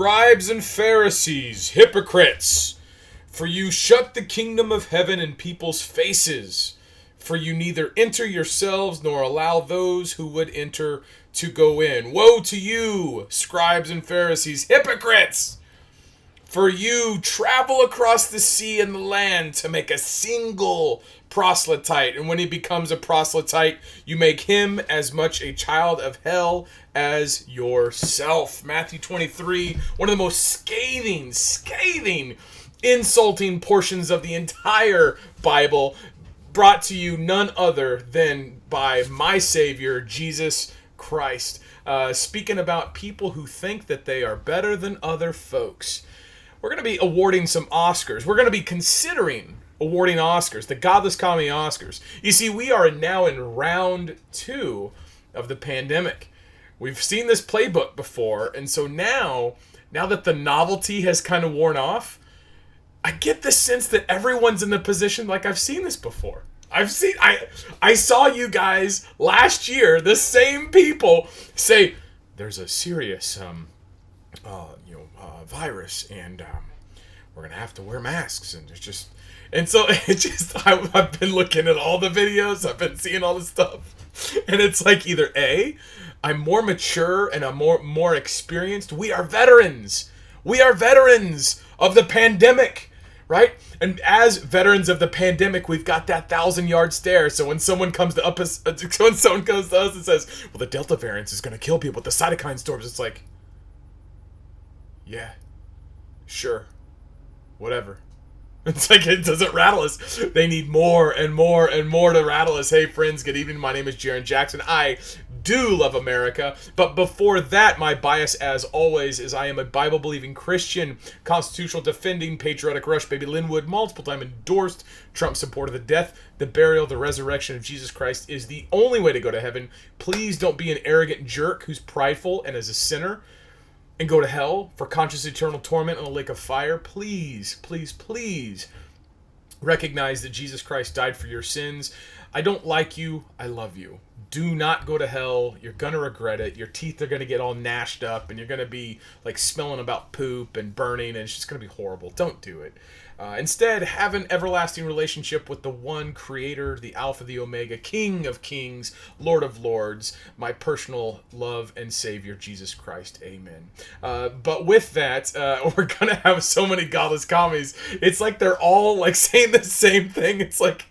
Scribes and Pharisees, hypocrites! For you shut the kingdom of heaven in people's faces. For you neither enter yourselves nor allow those who would enter to go in. Woe to you, scribes and Pharisees, hypocrites! For you travel across the sea and the land to make a single proselyte. And when he becomes a proselyte, you make him as much a child of hell as yourself. Matthew 23, one of the most scathing, insulting portions of the entire Bible, brought to you none other than by my Savior, Jesus Christ. Speaking about people who think that they are better than other folks. We're going to be awarding some Oscars. We're going to be considering awarding Oscars, the Godless Commie Oscars. You see, we are now in round 2 of the pandemic. We've seen this playbook before, and so now that the novelty has kind of worn off, I get the sense that everyone's in the position like I've seen this before. I saw you guys last year, the same people, say there's a serious virus, and we're gonna have to wear masks, and I've been looking at all the videos, I've been seeing all this stuff, and it's like either A, I'm more mature and I'm more experienced. We are veterans of the pandemic, right? And as veterans of the pandemic, we've got that 1,000-yard stare. So when someone comes to us and says, well, the Delta variant is going to kill people with the cytokine storms, it's like, yeah, sure, whatever. It's like, it doesn't rattle us. They need more and more and more to rattle us. Hey, friends, good evening. My name is Jarrin Jackson. I do love America. But before that, my bias, as always, is I am a Bible-believing Christian, constitutional defending, patriotic Rush baby Lynn Wood, multiple-time endorsed Trump supporter. The death, the burial, the resurrection of Jesus Christ is the only way to go to heaven. Please don't be an arrogant jerk who's prideful and is a sinner and go to hell for conscious eternal torment in a lake of fire. Please, please, please recognize that Jesus Christ died for your sins. I don't like you. I love you. Do not go to hell. You're going to regret it. Your teeth are going to get all gnashed up, and you're going to be like smelling about poop and burning, and it's just going to be horrible. Don't do it. Instead, have an everlasting relationship with the one creator, the Alpha, the Omega, King of Kings, Lord of Lords, my personal love and Savior, Jesus Christ. Amen. But with that, we're going to have so many godless commies. It's like they're all like saying the same thing. It's like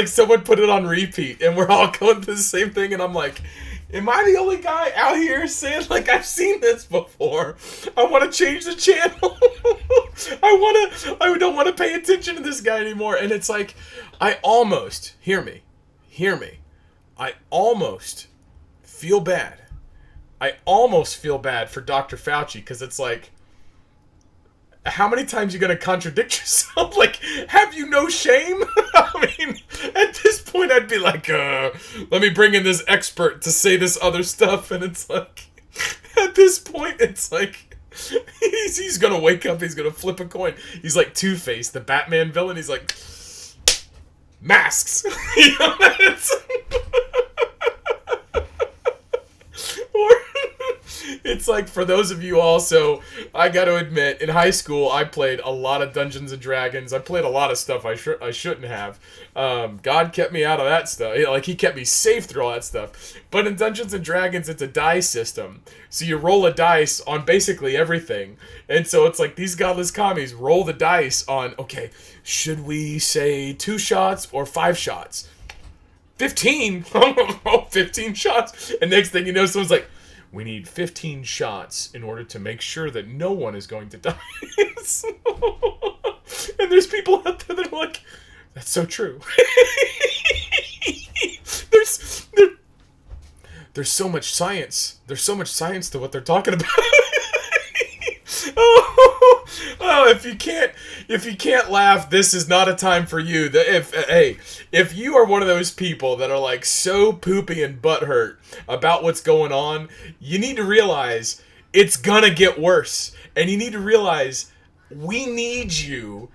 someone put it on repeat, and we're all going through the same thing, and I'm like, am I the only guy out here saying, like, I've seen this before? I want to change the channel. I don't want to pay attention to this guy anymore. And it's like, I almost, hear me. I almost feel bad. For Dr. Fauci, because it's like, how many times are you going to contradict yourself? Like, have you no shame? I mean, at this point, I'd be like, let me bring in this expert to say this other stuff. And it's like, at this point, it's like, he's going to wake up, he's going to flip a coin. He's like Two-Face, the Batman villain. He's like, masks. You know, it's like, for those of you also, I got to admit, in high school, I played a lot of Dungeons and Dragons. I played a lot of stuff I shouldn't have. God kept me out of that stuff. Like, he kept me safe through all that stuff. But in Dungeons and Dragons, it's a dice system. So you roll a dice on basically everything. And so it's like, these godless commies roll the dice on, okay, should we say 2 shots or 5 shots? 15? 15 shots. And next thing you know, someone's like, we need 15 shots in order to make sure that no one is going to die. And there's people out there that are like, that's so true. There's so much science. There's so much science to what they're talking about. If you can't laugh, this is not a time for you. If you are one of those people that are like so poopy and butthurt about what's going on, you need to realize it's gonna get worse, and you need to realize we need you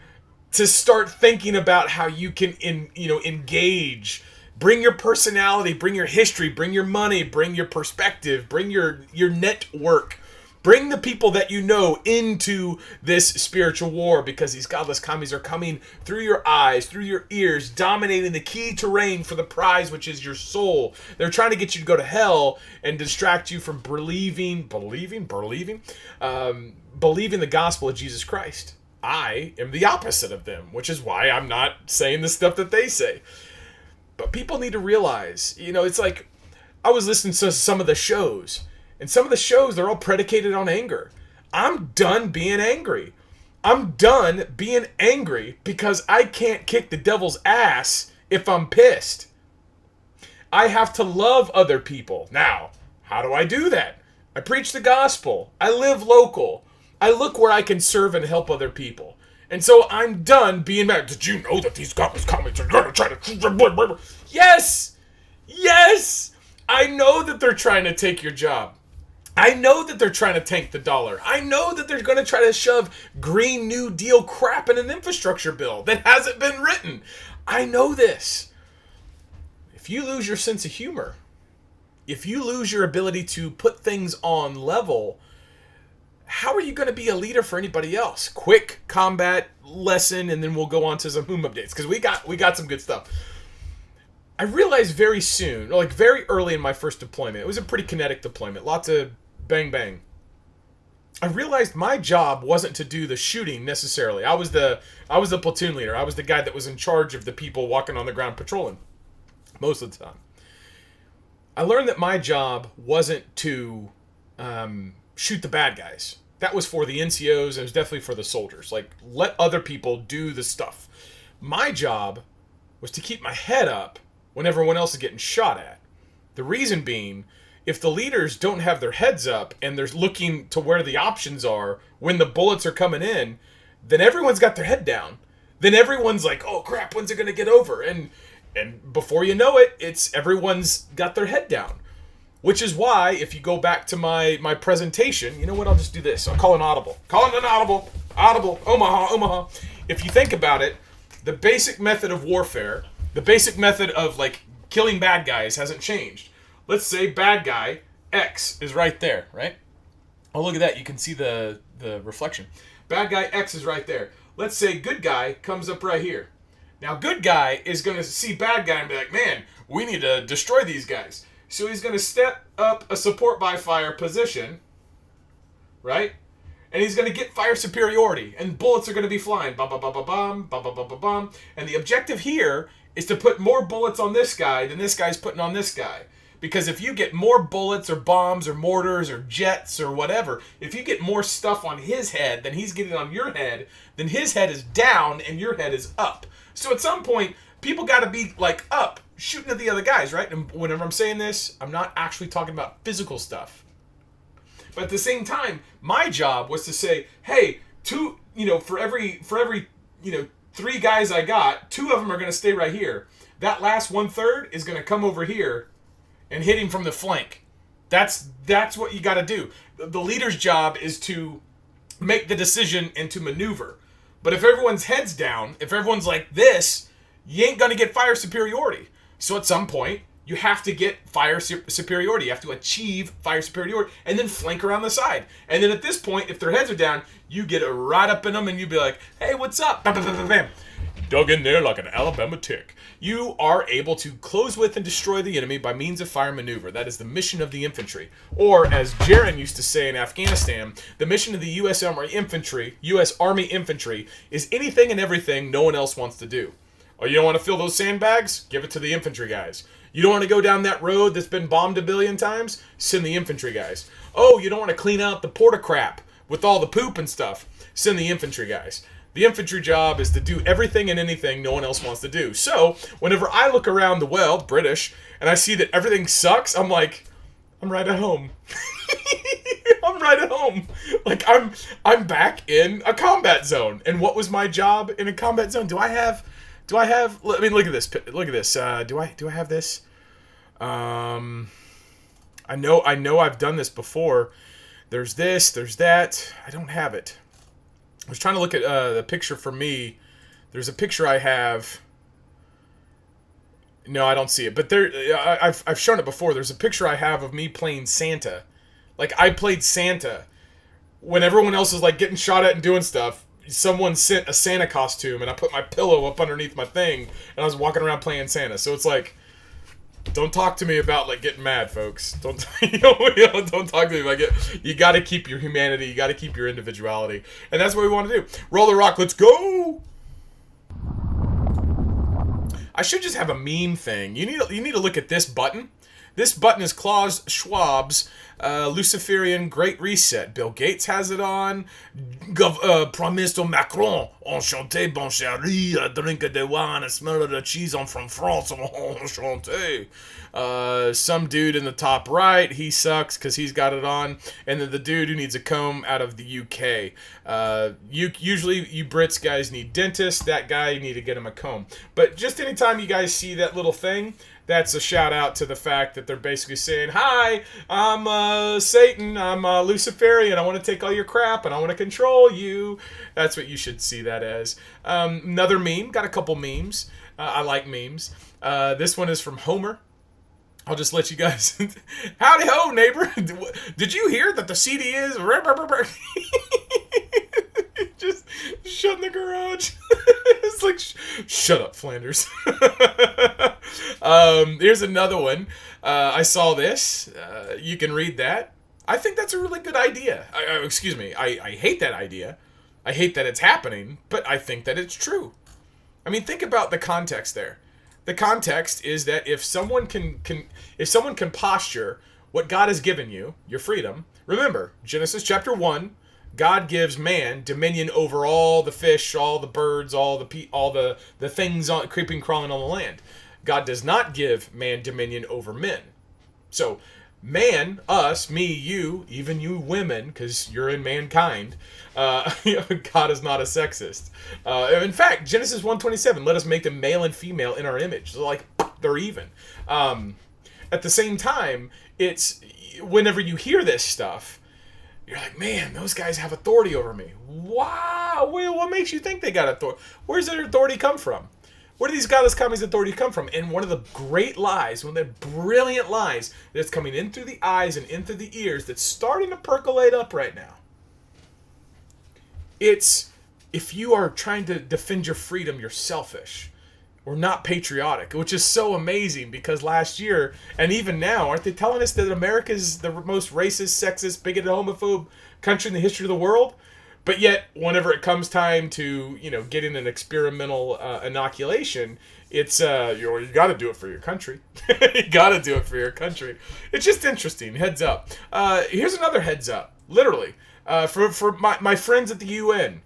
to start thinking about how you can engage. Bring your personality, bring your history, bring your money, bring your perspective, bring your network. Bring the people that you know into this spiritual war, because these godless commies are coming through your eyes, through your ears, dominating the key terrain for the prize, which is your soul. They're trying to get you to go to hell and distract you from believing the gospel of Jesus Christ. I am the opposite of them, which is why I'm not saying the stuff that they say. But people need to realize, it's like I was listening to some of the shows, and some of the shows, they're all predicated on anger. I'm done being angry. I'm done being angry because I can't kick the devil's ass if I'm pissed. I have to love other people. Now, how do I do that? I preach the gospel. I live local. I look where I can serve and help other people. And so I'm done being mad. Did you know that these godless commies are going to try to... Yes! Yes! I know that they're trying to take your job. I know that they're trying to tank the dollar. I know that they're going to try to shove Green New Deal crap in an infrastructure bill that hasn't been written. I know this. If you lose your sense of humor, if you lose your ability to put things on level, how are you going to be a leader for anybody else? Quick combat lesson, and then we'll go on to some Hoom updates, because we got some good stuff. I realized very soon, like very early in my first deployment, it was a pretty kinetic deployment, lots of bang bang. I realized my job wasn't to do the shooting necessarily. I was the platoon leader. I was the guy that was in charge of the people walking on the ground patrolling most of the time. I learned that my job wasn't to shoot the bad guys. That was for the NCOs. It was definitely for the soldiers. Like, let other people do the stuff. My job was to keep my head up when everyone else is getting shot at. The reason being, if the leaders don't have their heads up and they're looking to where the options are when the bullets are coming in, then everyone's got their head down. Then everyone's like, oh crap, when's it going to get over? And before you know it, everyone's got their head down. Which is why, if you go back to my presentation, you know what, I'll just do this. I'll call an audible. Call it an audible. Audible. Omaha. If you think about it, the basic method of warfare, the basic method of, like, killing bad guys hasn't changed. Let's say bad guy X is right there, right? Oh, look at that. You can see the reflection. Bad guy X is right there. Let's say good guy comes up right here. Now, good guy is going to see bad guy and be like, man, we need to destroy these guys. So he's going to step up a support by fire position, right? And he's going to get fire superiority, and bullets are going to be flying. Bum, bum, bum, bum, bum, bum, bum, bum, bum, bum. And the objective here is to put more bullets on this guy than this guy's putting on this guy. Because if you get more bullets or bombs or mortars or jets or whatever, if you get more stuff on his head than he's getting on your head, then his head is down and your head is up. So at some point, people got to be, like, up, shooting at the other guys, right? And whenever I'm saying this, I'm not actually talking about physical stuff. But at the same time, my job was to say, hey, for every 3 guys I got, 2 of them are going to stay right here. That last 1/3 is going to come over here and hit him from the flank. That's what you got to do. The leader's job is to make the decision and to maneuver. But if everyone's head's down, if everyone's like this, you ain't going to get fire superiority. So at some point, you have to get fire superiority. You have to achieve fire superiority and then flank around the side. And then at this point, if their heads are down, you get right up in them and you be like, hey, what's up? Bam, bam, bam, bam, bam. Dug in there like an Alabama tick. You are able to close with and destroy the enemy by means of fire maneuver. That is the mission of the infantry. Or, as Jarrin used to say in Afghanistan, the mission of the U.S. Army Infantry is anything and everything no one else wants to do. Oh, you don't want to fill those sandbags? Give it to the infantry guys. You don't want to go down that road that's been bombed a billion times? Send the infantry guys. Oh, you don't want to clean out the porta crap with all the poop and stuff? Send the infantry guys. The infantry job is to do everything and anything no one else wants to do. So, whenever I look around the world, British, and I see that everything sucks, I'm like, I'm right at home. I'm right at home. Like, I'm back in a combat zone. And what was my job in a combat zone? Do I have, I mean, look at this. Look at this. Do I have this? I know I've done this before. There's this, there's that. I don't have it. I was trying to look at the picture for me. There's a picture I have. No, I don't see it. But there, I've shown it before. There's a picture I have of me playing Santa. Like, I played Santa when everyone else is like getting shot at and doing stuff, someone sent a Santa costume, and I put my pillow up underneath my thing, and I was walking around playing Santa. So it's like, don't talk to me about like getting mad, folks. Don't don't talk to me about you got to keep your humanity, you got to keep your individuality, and that's what we want to do. Roll the rock, let's go. I should just have a meme thing. You need to look at this button. This button is Klaus Schwab's Luciferian Great Reset. Bill Gates has it on. Prime Minister Macron, enchanté, bon chéri, I drink the wine, I smell the cheese, I'm from France, enchanté. Some dude in the top right, he sucks because he's got it on. And then the dude who needs a comb out of the UK. Usually you Brits guys need dentists. That guy, you need to get him a comb. But just anytime you guys see that little thing, that's a shout out to the fact that they're basically saying, hi, I'm Satan, I'm Luciferian, I want to take all your crap and I want to control you. That's what you should see that as. Another meme, got a couple memes. I like memes. This one is from Homer. I'll just let you guys... Howdy ho, neighbor. Did you hear that the CD is... Just shut in the garage. It's like, shut up, Flanders. Here's another one. I saw this. You can read that. I think that's a really good idea. Excuse me. I hate that idea. I hate that it's happening, but I think that it's true. I mean, think about the context there. The context is that if someone can posture what God has given you, your freedom. Remember, Genesis chapter 1, God gives man dominion over all the fish, all the birds, all the things creeping, crawling on the land. God does not give man dominion over men. So, man, us, me, you, even you women, because you're in mankind, God is not a sexist. In fact, Genesis 1:27, let us make them male and female in our image. So, like, they're even. At the same time, it's whenever you hear this stuff, you're like, man, those guys have authority over me. Wow, well, what makes you think they got authority? Where's their authority come from? Where do these godless commies' authority come from? And one of the great lies, one of the brilliant lies that's coming in through the eyes and in through the ears that's starting to percolate up right now. It's, if you are trying to defend your freedom, you're selfish or not patriotic, which is so amazing because last year, and even now, aren't they telling us that America is the most racist, sexist, bigoted, homophobe country in the history of the world? But yet, whenever it comes time to, getting an experimental inoculation, it's, you got to do it for your country. You got to do it for your country. It's just interesting. Heads up. Here's another heads up. Literally. For my friends at the UN.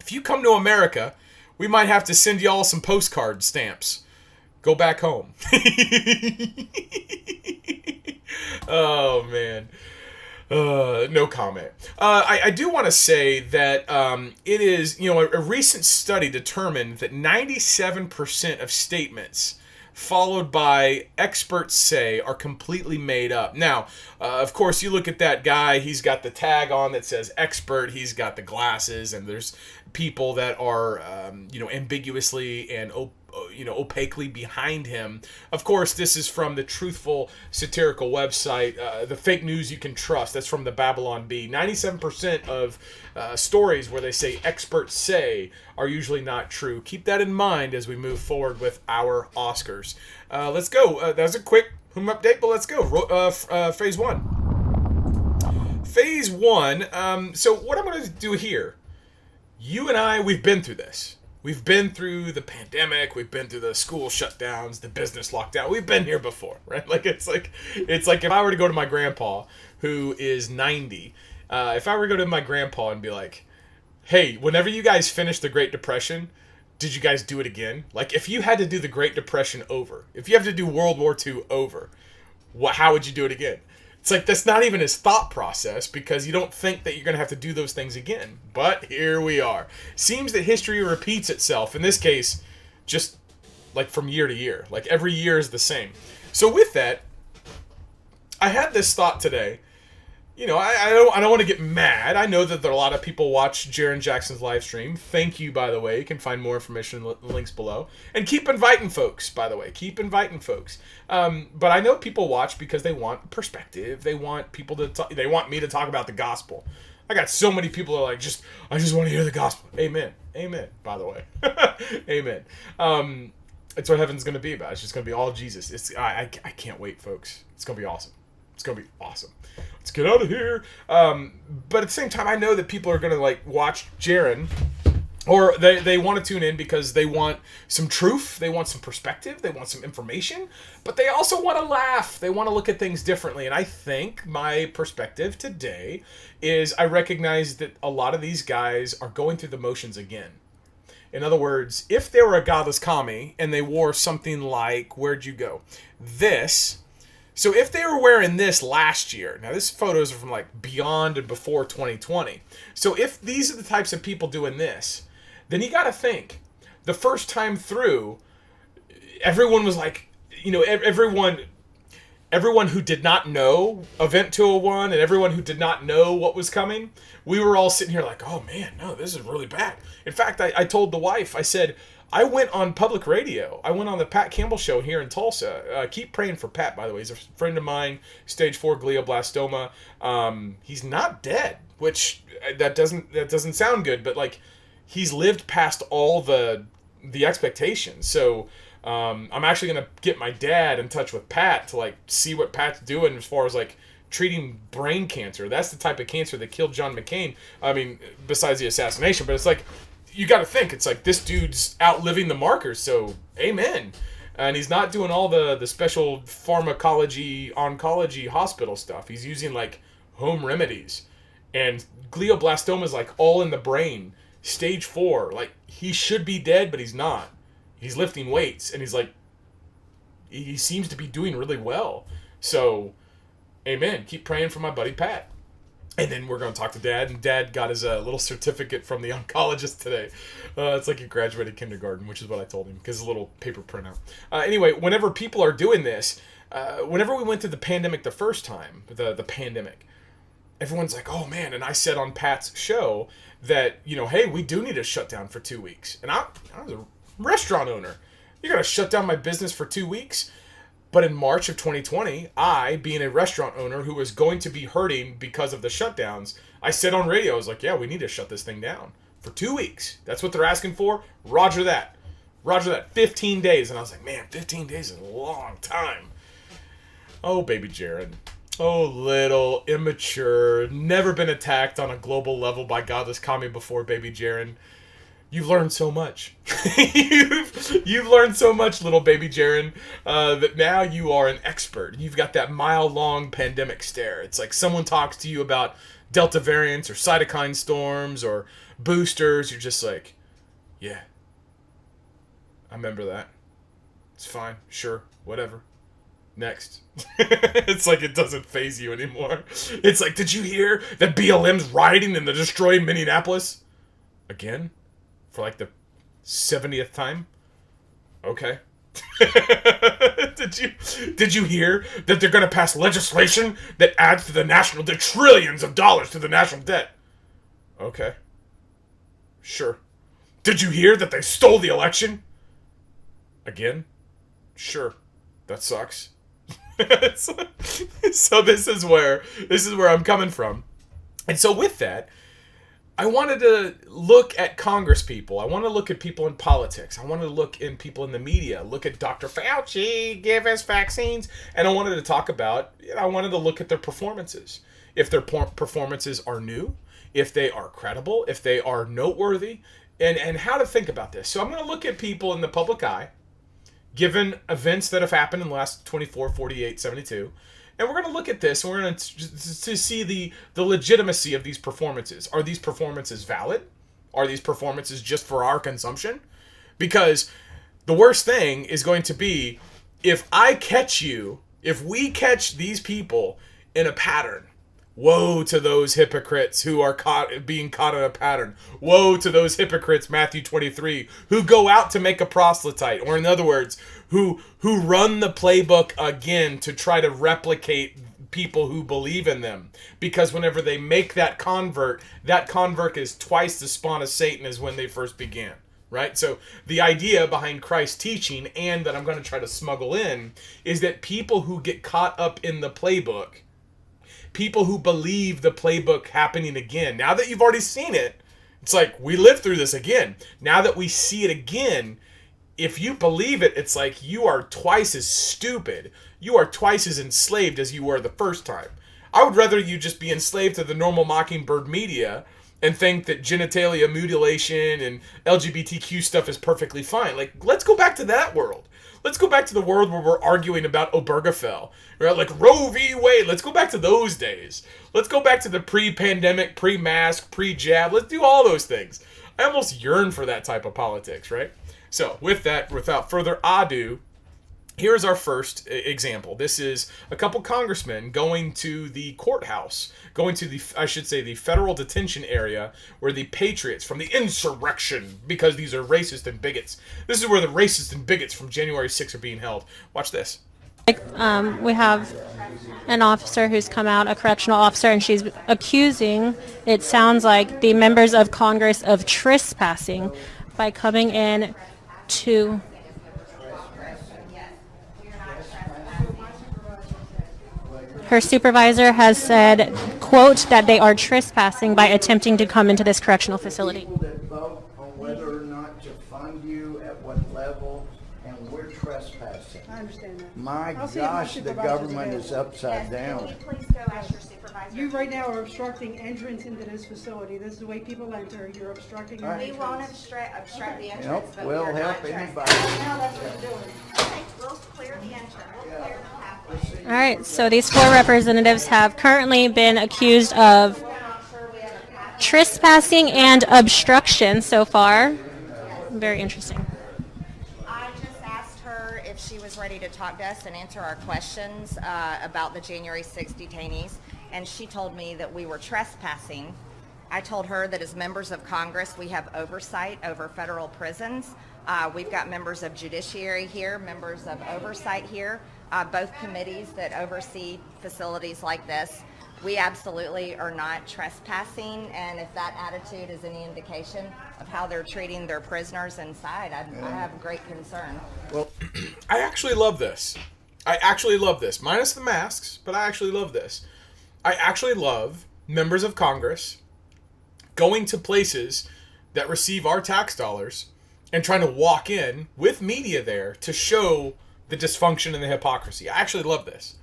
If you come to America, we might have to send y'all some postcard stamps. Go back home. Oh, man. No comment. I do want to say that it is, a recent study determined that 97% of statements followed by experts say are completely made up. Now, of course, you look at that guy, he's got the tag on that says expert, he's got the glasses, and there's people that are, ambiguously and opaquely behind him. Of course, this is from the truthful satirical website, the fake news you can trust. That's from the Babylon Bee. 97% of stories where they say experts say are usually not true. Keep that in mind as we move forward with our Oscars. Let's go. That was a quick update, but let's go. Phase 1. Phase 1. So what I'm going to do here, you and I, we've been through this. We've been through the pandemic. We've been through the school shutdowns, the business lockdown. We've been here before, right? Like it's like if I were to go to my grandpa, who is 90, if I were to go to my grandpa and be like, "Hey, whenever you guys finished the Great Depression, did you guys do it again? Like, if you had to do the Great Depression over, if you have to do World War II over, how would you do it again?" It's like, that's not even his thought process because you don't think that you're going to have to do those things again. But here we are. Seems that history repeats itself. In this case, just like from year to year. Like every year is the same. So with that, I had this thought today. I don't want to get mad. I know that there are a lot of people watch Jarrin Jackson's live stream. Thank you, by the way. You can find more information in the links below. And keep inviting folks, by the way. Keep inviting folks. But I know people watch because they want perspective. They want people to talk. They want me to talk about the gospel. I got so many people that are like, I just want to hear the gospel. Amen. Amen, by the way. Amen. It's what heaven's going to be about. It's just going to be all Jesus. I can't wait, folks. It's going to be awesome. It's going to be awesome. Let's get out of here. But at the same time, I know that people are going to like watch Jarrin, or they want to tune in because they want some truth, they want some perspective, they want some information, but they also want to laugh. They want to look at things differently. And I think my perspective today is I recognize that a lot of these guys are going through the motions again. In other words, if they were a godless commie and they wore something like, where'd you go? This. So if they were wearing this last year, now this photos are from like beyond and before 2020. So if these are the types of people doing this, then you got to think, the first time through, everyone was like, you know, everyone who did not know Event 201 and everyone who did not know what was coming, we were all sitting here like, oh man, no, this is really bad. In fact, I told the wife, I said, I went on public radio. I went on the Pat Campbell show here in Tulsa. Keep praying for Pat, by the way. He's a friend of mine, stage 4 glioblastoma. He's not dead, which that doesn't sound good, but like he's lived past all the expectations. So I'm actually going to get my dad in touch with Pat to like see what Pat's doing as far as like treating brain cancer. That's the type of cancer that killed John McCain. I mean, besides the assassination, but it's like, you got to think, it's like this dude's outliving the markers, so amen. And he's not doing all the special pharmacology, oncology hospital stuff. He's using like home remedies. And glioblastoma is like all in the brain. Stage 4. Like, he should be dead, but he's not. He's lifting weights, and he's like, he seems to be doing really well. So, amen. Keep praying for my buddy Pat. And then we're going to talk to Dad, and Dad got his little certificate from the oncologist today. It's like he graduated kindergarten, which is what I told him, because a little paper printout. Anyway, whenever people are doing this, whenever we went through the pandemic the first time, the pandemic, everyone's like, oh man, and I said on Pat's show that, you know, hey, we do need to shut down for 2 weeks. And I was a restaurant owner. You're going to shut down my business for 2 weeks? But in March of 2020, I, being a restaurant owner who was going to be hurting because of the shutdowns, I said on radio, I was like, yeah, we need to shut this thing down for 2 weeks. That's what they're asking for. Roger that. Roger that. 15 days. And I was like, man, 15 days is a long time. Oh, baby Jarrin. Oh, little, immature, never been attacked on a global level by Godless Commie before, baby Jarrin. You've learned so much. you've learned so much, little baby Jarrin, that now you are an expert. You've got that mile-long pandemic stare. It's like someone talks to you about Delta variants or cytokine storms or boosters. You're just like, yeah, I remember that. It's fine. Sure. Whatever. Next. It's like it doesn't faze you anymore. It's like, did you hear that BLM's rioting in the destroyed Minneapolis? Again? For like the 70th time? Okay. Did you hear that they're going to pass legislation that adds to the trillions of dollars to the national debt? Okay. Sure. Did you hear that they stole the election? Again? Sure. That sucks. So this is where I'm coming from. And so with that, I wanted to look at Congress people. I want to look at people in politics. I want to look in people in the media. Look at Dr. Fauci, give us vaccines. And I wanted to talk about, I wanted to look at their performances. If their performances are new, if they are credible, if they are noteworthy, and how to think about this. So I'm going to look at people in the public eye, given events that have happened in the last 24, 48, 72. And we're going to look at this, and we're going to see the legitimacy of these performances. Are these performances valid? Are these performances just for our consumption? Because the worst thing is going to be if we catch these people in a pattern. Woe to those hypocrites who are being caught in a pattern. Woe to those hypocrites, Matthew 23, who go out to make a proselyte. Or in other words, who run the playbook again to try to replicate people who believe in them. Because whenever they make that convert is twice the spawn of Satan as when they first began. Right? So the idea behind Christ's teaching, and that I'm going to try to smuggle in, is that people who get caught up in the playbook people who believe the playbook happening again. Now that you've already seen it, it's like, we lived through this again. Now that we see it again, if you believe it, it's like you are twice as stupid. You are twice as enslaved as you were the first time. I would rather you just be enslaved to the normal Mockingbird media and think that genitalia mutilation and LGBTQ stuff is perfectly fine. Like, let's go back to that world. Let's go back to the world where we're arguing about Obergefell. Right? Like Roe v. Wade. Let's go back to those days. Let's go back to the pre-pandemic, pre-mask, pre-jab. Let's do all those things. I almost yearn for that type of politics, right? So, with that, without further ado, here's our first example. This is a couple congressmen going to the courthouse, going to the federal detention area where the patriots from the insurrection, because these are racist and bigots. This is where the racists and bigots from January 6th are being held. Watch this. We have an officer who's come out, a correctional officer, and she's accusing, it sounds like, the members of Congress of trespassing by coming in to... Her supervisor has said, quote, that they are trespassing by attempting to come into this correctional facility. That vote on whether or not to fund you, at what level, and we're trespassing. I understand that. My I'll see if my gosh, the supervisor's government is available. upside down. Can you please go ask your supervisor? You right now are obstructing entrance into this facility. This is the way people enter. You're obstructing your We entrance. won't obstruct the entrance, Nope, but we'll we are help not anybody. trespassing. Now that's what you're doing. Okay, we'll clear the entrance, we'll clear the pathway. All right, so these four representatives have currently been accused of trespassing and obstruction so far. Very interesting. I just asked her if she was ready to talk to us and answer our questions about the January 6th detainees, and she told me that we were trespassing. I told her that as members of Congress, we have oversight over federal prisons. We've got members of judiciary here, members of oversight here, both committees that oversee facilities like this. We absolutely are not trespassing, and if that attitude is any indication of how they're treating their prisoners inside, I have great concern. Well, I actually love this. I actually love this. Minus the masks, but I actually love this. I actually love members of Congress going to places that receive our tax dollars and trying to walk in with media there to show the dysfunction and the hypocrisy. I actually love this.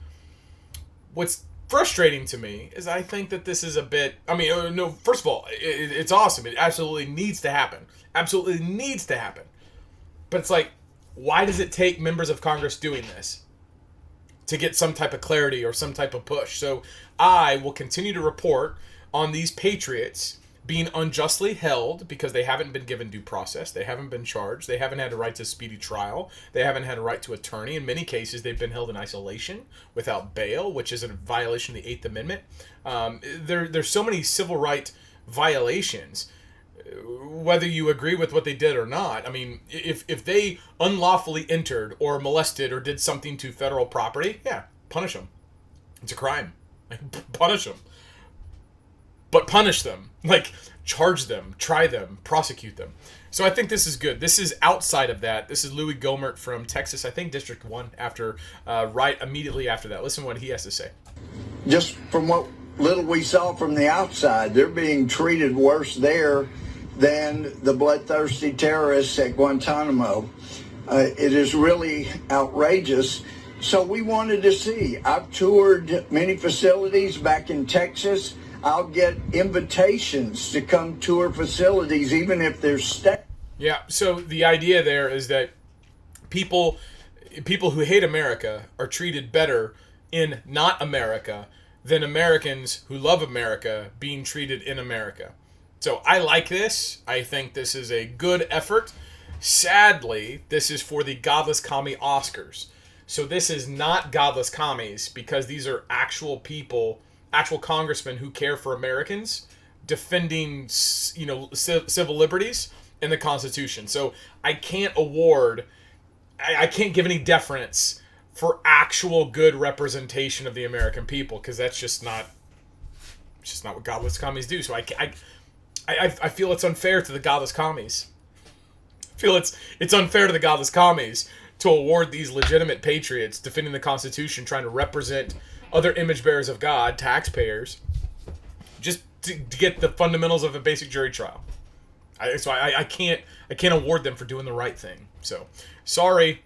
What's frustrating to me is I think that this is a bit... I mean, no, first of all, it's awesome. It absolutely needs to happen. Absolutely needs to happen. But it's like, why does it take members of Congress doing this to get some type of clarity or some type of push? So I will continue to report on these patriots being unjustly held because they haven't been given due process. They haven't been charged. They haven't had a right to speedy trial. They haven't had a right to attorney. In many cases, they've been held in isolation without bail, which is a violation of the 8th Amendment. There's so many civil right violations, whether you agree with what they did or not. I mean, if they unlawfully entered or molested or did something to federal property, yeah, punish them. It's a crime. Punish them. But punish them. Like, charge them, try them, prosecute them. So I think this is good. This is outside of that. This is Louis Gohmert from Texas, I think District 1, right immediately after that. Listen to what he has to say. just from what little we saw from the outside, they're being treated worse there than the bloodthirsty terrorists at Guantanamo. It is really outrageous. So we wanted to see. I've toured many facilities back in Texas. I'll get invitations to come tour facilities, even if they're Yeah, so the idea there is that people who hate America are treated better in not America than Americans who love America being treated in America. So I like this. I think this is a good effort. Sadly, this is for the Godless Commie Oscars. So this is not Godless Commies, because these are actual people, actual congressmen who care for Americans, defending, civil liberties and the Constitution. So I can't I can't give any deference for actual good representation of the American people, because that's just not what Godless Commies do. So I feel it's unfair to the Godless Commies. I feel it's unfair to the Godless Commies to award these legitimate patriots defending the Constitution, trying to represent other image bearers of God, taxpayers, just to get the fundamentals of a basic jury trial. I can't award them for doing the right thing. So sorry,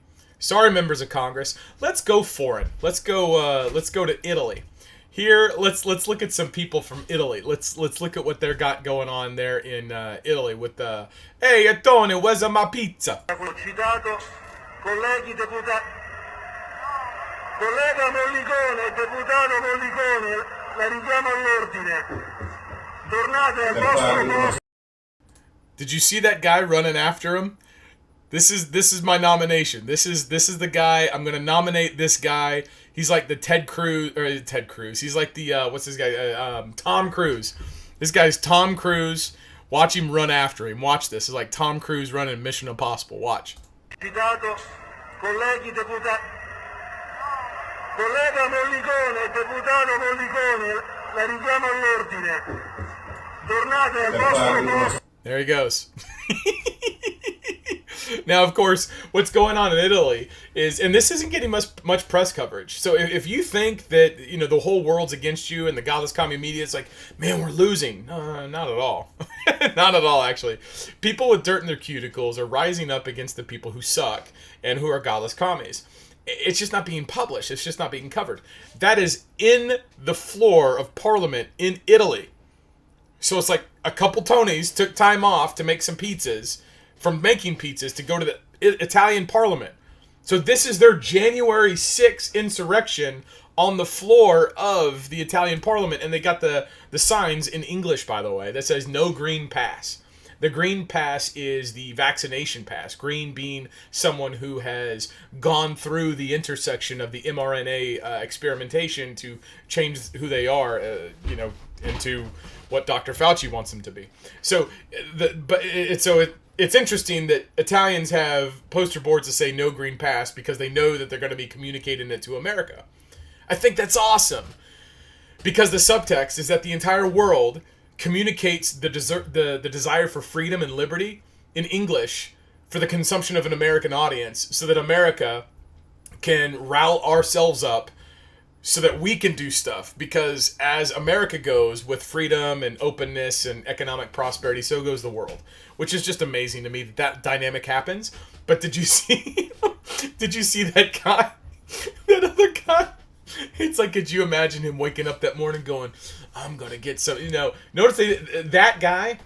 members of Congress. Let's go foreign. Let's go to Italy. Here, let's look at some people from Italy. Let's look at what they're got going on there in Italy with the hey Tony, where's my pizza? Collega Mollicone, deputato Mollicone, la richiamo all'ordine. Tornate al vostro posto. Did you see that guy running after him? This is my nomination. This is the guy. I'm gonna nominate this guy. He's like the Ted Cruz. He's like the what's this guy? Tom Cruise. This guy's Tom Cruise. Watch him run after him. Watch this. It's like Tom Cruise running Mission Impossible. Watch. Deputato, colleghi deputati. Collega Mollicone, deputato Mollicone, la richiamo all'ordine. Tornate al vostro posto. There he goes. Now, of course, what's going on in Italy is, and this isn't getting much press coverage. So if you think that, you know, the whole world's against you and the Godless Commie media, it's like, man, we're losing. No, not at all. Not at all, actually. People with dirt in their cuticles are rising up against the people who suck and who are Godless Commies. It's just not being published. It's just not being covered. That is in the floor of Parliament in Italy. So it's like a couple Tonys took time off to make some pizzas from making pizzas to go to the Italian Parliament. So this is their January 6th insurrection on the floor of the Italian Parliament. And they got the signs in English, by the way, that says no green pass. The green pass is the vaccination pass. Green being someone who has gone through the intersection of the mRNA experimentation to change who they are, into what Dr. Fauci wants them to be. So, it's interesting that Italians have poster boards that say no green pass because they know that they're going to be communicating it to America. I think that's awesome because the subtext is that the entire world communicates the desire for freedom and liberty in English for the consumption of an American audience so that America can rile ourselves up so that we can do stuff. Because as America goes with freedom and openness and economic prosperity, so goes the world, which is just amazing to me that dynamic happens. But did you see that guy, that other guy? It's like, could you imagine him waking up that morning going, I'm going to get some, notice that guy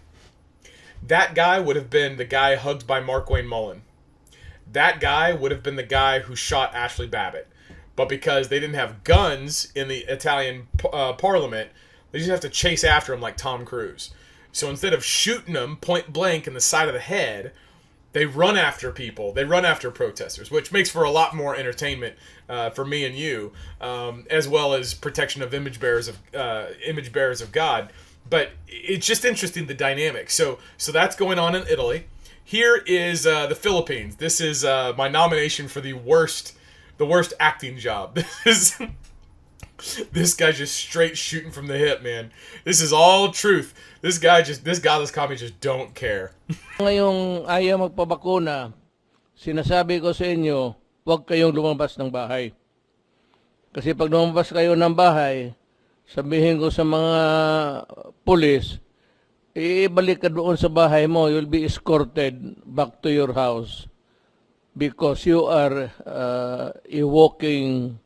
would have been the guy hugged by Mark Wayne Mullen. That guy would have been the guy who shot Ashley Babbitt. But because they didn't have guns in the Italian Parliament, they just have to chase after him like Tom Cruise. So instead of shooting them point blank in the side of the head, they run after people. They run after protesters, which makes for a lot more entertainment for me and you, as well as protection of image bearers of God. But it's just interesting, the dynamic. So that's going on in Italy. Here is the Philippines. This is my nomination for the worst acting job. This guy just straight shooting from the hip, man. This is all truth. This Godless Commie just don't care. Ngayong ayaw magpabakuna, sinasabi ko sa inyo, huwag kayong lumabas ng bahay. Kasi pag lumabas kayo ng bahay, sabihin ko sa mga pulis, ibalik ka doon sa bahay mo, you'll be escorted back to your house. Because you are a walking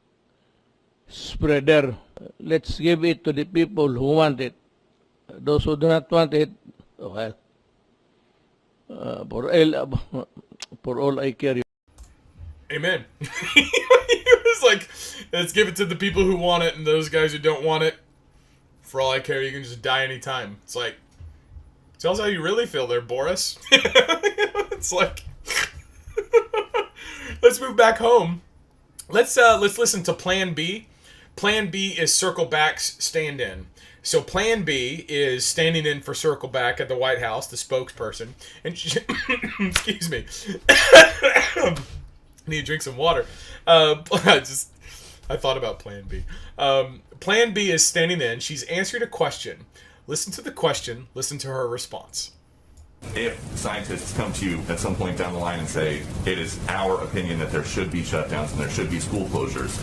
spreader. Let's give it to the people who want it. Those who do not want it, well, for all I care. Amen. He was like, let's give it to the people who want it, and those guys who don't want it, for all I care, you can just die anytime. It's like, tells how you really feel there, Boris. It's like, let's move back home. Let's listen to Plan B. Plan B is Circle Back's stand-in. So Plan B is standing in for Circle Back at the White House, the spokesperson. And she, excuse me. I need to drink some water. I thought about Plan B. Plan B is standing in. She's answering a question. Listen to the question. Listen to her response. If scientists come to you at some point down the line and say, it is our opinion that there should be shutdowns and there should be school closures,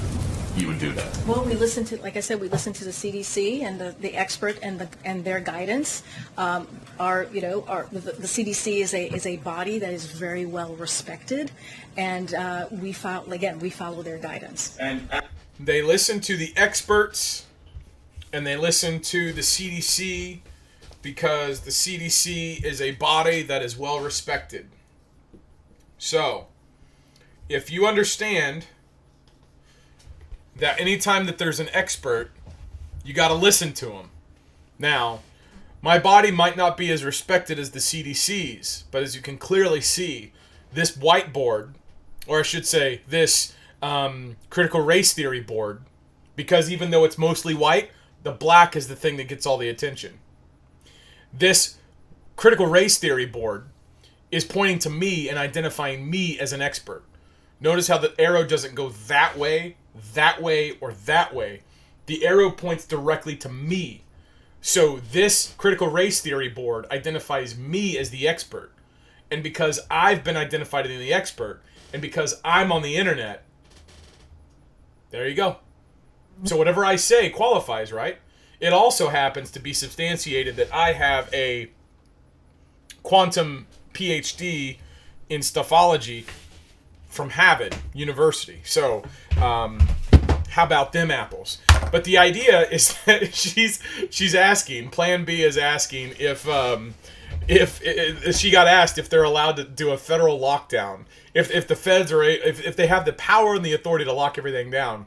you would do that? Well, we listen to, like I said, we listen to the CDC and the expert and their guidance. The CDC is a body that is very well respected, and we follow their guidance. And they listen to the experts, and they listen to the CDC because the CDC is a body that is well respected. So, if you understand that anytime that there's an expert, you got to listen to them. Now, my body might not be as respected as the CDC's, but as you can clearly see, this whiteboard, or I should say this critical race theory board, because even though it's mostly white, the black is the thing that gets all the attention. This critical race theory board is pointing to me and identifying me as an expert. Notice how the arrow doesn't go that way, or that way. The arrow points directly to me. So this critical race theory board identifies me as the expert. And because I've been identified as the expert, and because I'm on the internet, there you go. So whatever I say qualifies, right? It also happens to be substantiated that I have a quantum PhD in stuffology from Harvard University. So, how about them apples? But the idea is that she's asking, Plan B is asking if she got asked if they're allowed to do a federal lockdown, if the feds are, if they have the power and the authority to lock everything down,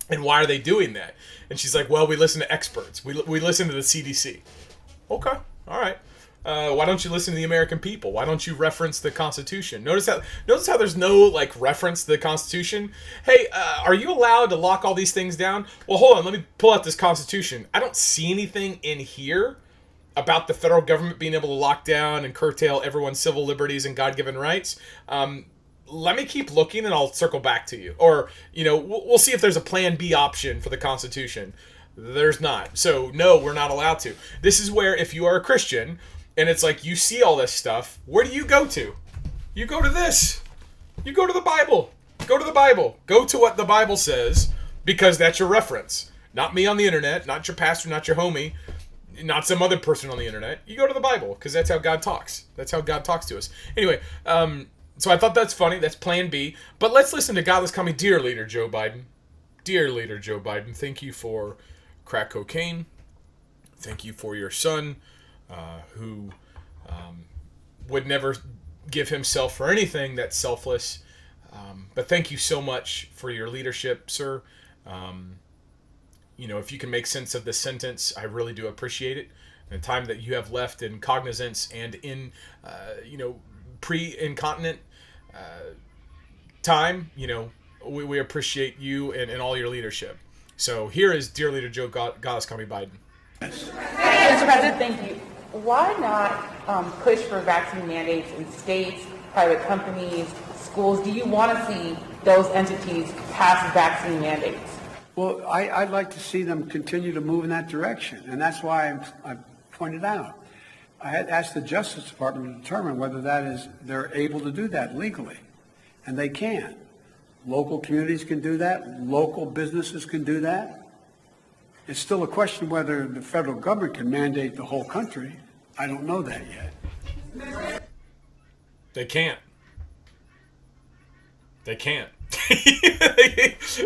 and why are they doing that? And she's like, well, we listen to experts. We listen to the CDC. Okay, all right. Why don't you listen to the American people? Why don't you reference the Constitution? Notice how there's no reference to the Constitution. Hey, are you allowed to lock all these things down? Well, hold on. Let me pull out this Constitution. I don't see anything in here about the federal government being able to lock down and curtail everyone's civil liberties and God-given rights. Let me keep looking and I'll circle back to you. Or, we'll see if there's a Plan B option for the Constitution. There's not. So, no, we're not allowed to. This is where, if you are a Christian, and it's like you see all this stuff, where do you go to? You go to this. You go to the Bible. Go to the Bible. Go to what the Bible says, because that's your reference. Not me on the internet, not your pastor, not your homie, not some other person on the internet. You go to the Bible, because that's how God talks. That's how God talks to us. Anyway, so I thought that's funny. That's Plan B. But let's listen to Godless Commie. Dear Leader Joe Biden. Dear Leader Joe Biden, thank you for crack cocaine. Thank you for your son, who would never give himself for anything that's selfless. But thank you so much for your leadership, sir. If you can make sense of this sentence, I really do appreciate it. And the time that you have left in cognizance and in, pre-incontinent time, we appreciate you and all your leadership. So here is Dear Leader Joe Godless Commie Biden. Mr. President, thank you. Why not push for vaccine mandates in states, private companies, schools? Do you want to see those entities pass vaccine mandates? Well, I'd like to see them continue to move in that direction, and that's why I pointed out. I had asked the Justice Department to determine whether they're able to do that legally, and they can. Local communities can do that. Local businesses can do that. It's still a question whether the federal government can mandate the whole country. I don't know that yet. They can't. They can't.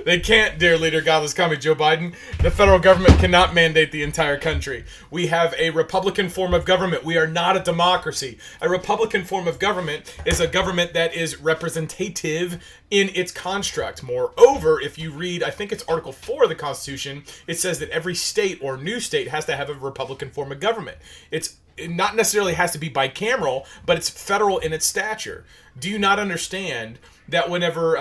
They can't, dear Leader Godless Commie Joe Biden. The federal government cannot mandate the entire country. We have a Republican form of government. We are not a democracy. A Republican form of government is a government that is representative in its construct. Moreover, if you read, I think it's Article 4 of the Constitution, it says that every state or new state has to have a Republican form of government. It not necessarily has to be bicameral, but it's federal in its stature. Do you not understand that whenever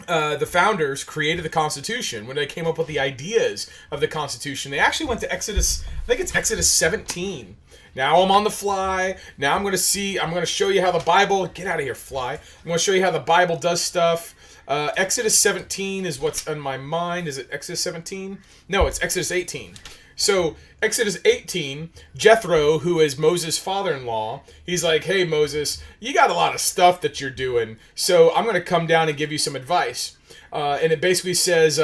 the founders created the Constitution, when they came up with the ideas of the Constitution, they actually went to Exodus, I think it's Exodus 17. Now I'm on the fly. Now I'm going to show you how the Bible, get out of here, fly. I'm going to show you how the Bible does stuff. Exodus 17 is what's on my mind. Is it Exodus 17? No, it's Exodus 18. So Exodus 18, Jethro, who is Moses' father-in-law, he's like, hey, Moses, you got a lot of stuff that you're doing, so I'm going to come down and give you some advice. And it basically says,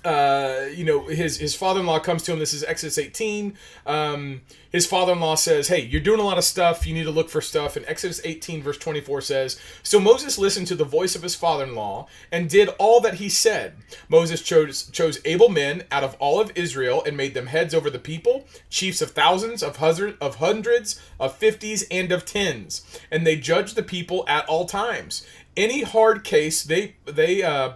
his father-in-law comes to him. This is Exodus 18. His father-in-law says, hey, you're doing a lot of stuff. You need to look for stuff. And Exodus 18 verse 24 says, so Moses listened to the voice of his father-in-law and did all that he said. Moses chose able men out of all of Israel and made them heads over the people, chiefs of thousands, of hundreds, of fifties, and of tens. And they judged the people at all times. Any hard case they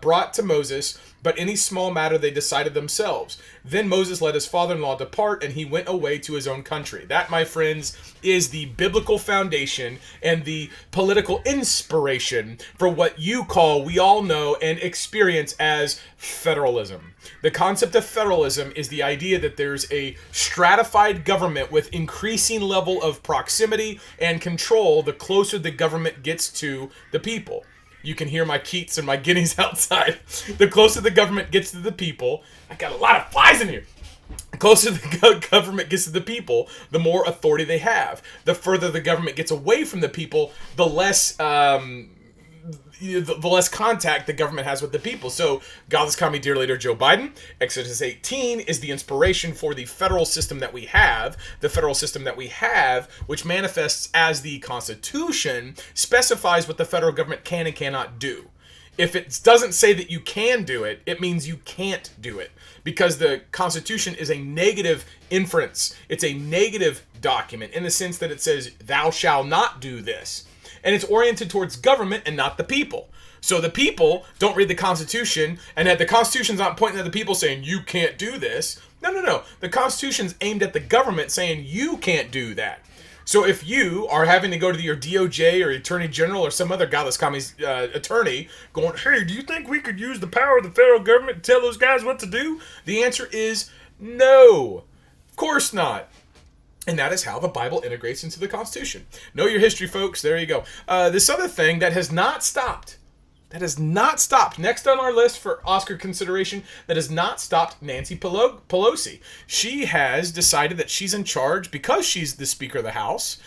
brought to Moses, but any small matter they decided themselves. Then Moses let his father-in-law depart, and he went away to his own country. That, my friends, is the biblical foundation and the political inspiration for what we all know and experience as federalism. The concept of federalism is the idea that there's a stratified government with increasing level of proximity and control the closer the government gets to the people. You can hear my Keats and my guineas outside. The closer the government gets to the people, I got a lot of flies in here. The closer the government gets to the people, the more authority they have. The further the government gets away from the people, the less contact the government has with the people. So, Godless Commie Dear Leader Joe Biden, Exodus 18 is the inspiration for the federal system that we have. The federal system that we have, which manifests as the Constitution, specifies what the federal government can and cannot do. If it doesn't say that you can do it, it means you can't do it. Because the Constitution is a negative inference. It's a negative document in the sense that it says, thou shalt not do this. And it's oriented towards government and not the people. So the people don't read the Constitution, and the Constitution's not pointing at the people saying, you can't do this. No. The Constitution's aimed at the government saying, you can't do that. So if you are having to go to your DOJ or Attorney General or some other Godless Commie's attorney going, hey, do you think we could use the power of the federal government to tell those guys what to do? The answer is no. Of course not. And that is how the Bible integrates into the Constitution. Know your history, folks. There you go. This other thing that has not stopped. Next on our list for Oscar consideration, that has not stopped Nancy Pelosi. She has decided that she's in charge because she's the Speaker of the House.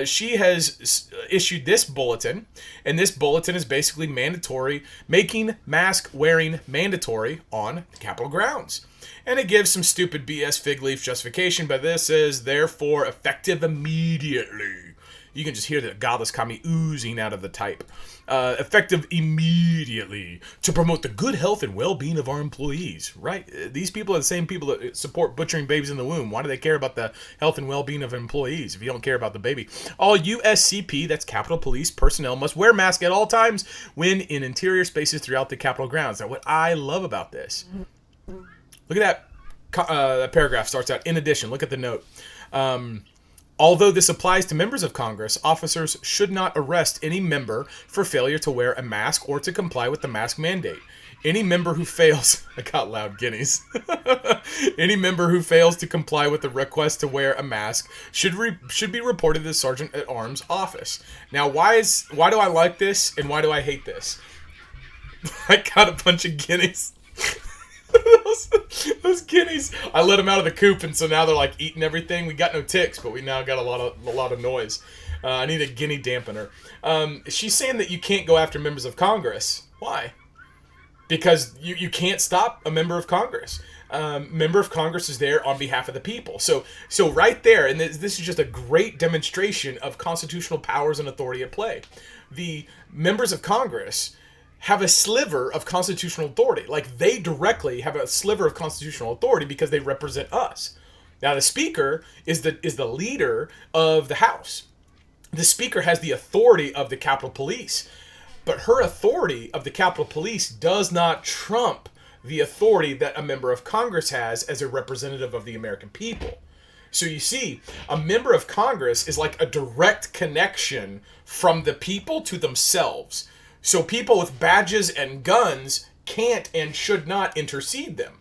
She has issued this bulletin, and this bulletin is basically mandatory, making mask wearing mandatory on the Capitol grounds. And it gives some stupid BS fig leaf justification, but this is therefore effective immediately. You can just hear the Godless Commie oozing out of the type. Effective immediately to promote the good health and well-being of our employees, right? These people are the same people that support butchering babies in the womb. Why do they care about the health and well-being of employees if you don't care about the baby? All USCP, that's Capitol Police personnel, must wear masks at all times when in interior spaces throughout the Capitol grounds. Now, what I love about this, look at that paragraph starts out, in addition, look at the note. Although this applies to members of Congress, officers should not arrest any member for failure to wear a mask or to comply with the mask mandate. Any member who fails, I got loud guineas. Any member who fails to comply with the request to wear a mask should be reported to the Sergeant at Arms office. Now, why do I like this and why do I hate this? I got a bunch of guineas. those guineas, I let them out of the coop, and so now they're like eating everything. We got no ticks, but we now got a lot of noise. I need a guinea dampener. She's saying that you can't go after members of Congress. Why? Because you can't stop a member of Congress. Member of Congress is there on behalf of the people. So right there, and this is just a great demonstration of constitutional powers and authority at play. The members of Congress have a sliver of constitutional authority. Like, they directly have a sliver of constitutional authority because they represent us. Now, the Speaker is the leader of the House. The Speaker has the authority of the Capitol Police. But her authority of the Capitol Police does not trump the authority that a member of Congress has as a representative of the American people. So you see, a member of Congress is like a direct connection from the people to themselves. So people with badges and guns can't and should not intercede them.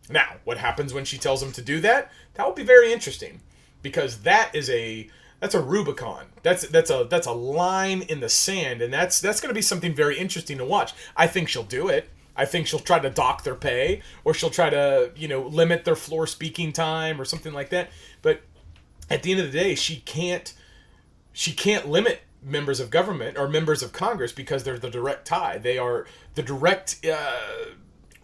Now, what happens when she tells them to do that? That will be very interesting, because that's a Rubicon. That's a line in the sand, and that's going to be something very interesting to watch. I think she'll do it. I think she'll try to dock their pay, or she'll try to, limit their floor speaking time or something like that. But at the end of the day, she can't limit members of government or members of Congress because they're the direct tie. They are the direct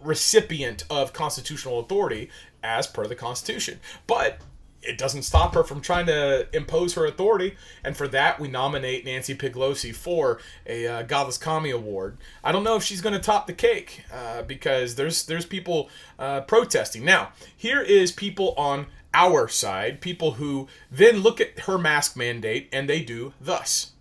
recipient of constitutional authority as per the Constitution. But it doesn't stop her from trying to impose her authority, and for that we nominate Nancy Pelosi for a Godless Commie Award. I don't know if she's going to top the cake because there's people protesting. Now, here is people on our side, people who then look at her mask mandate and they do thus.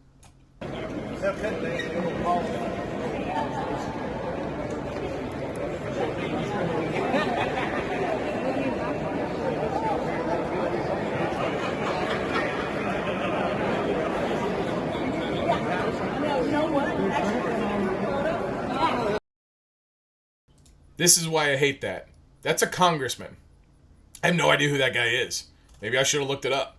This is why I hate that. That's a congressman. I have no idea who that guy is. Maybe I should have looked it up.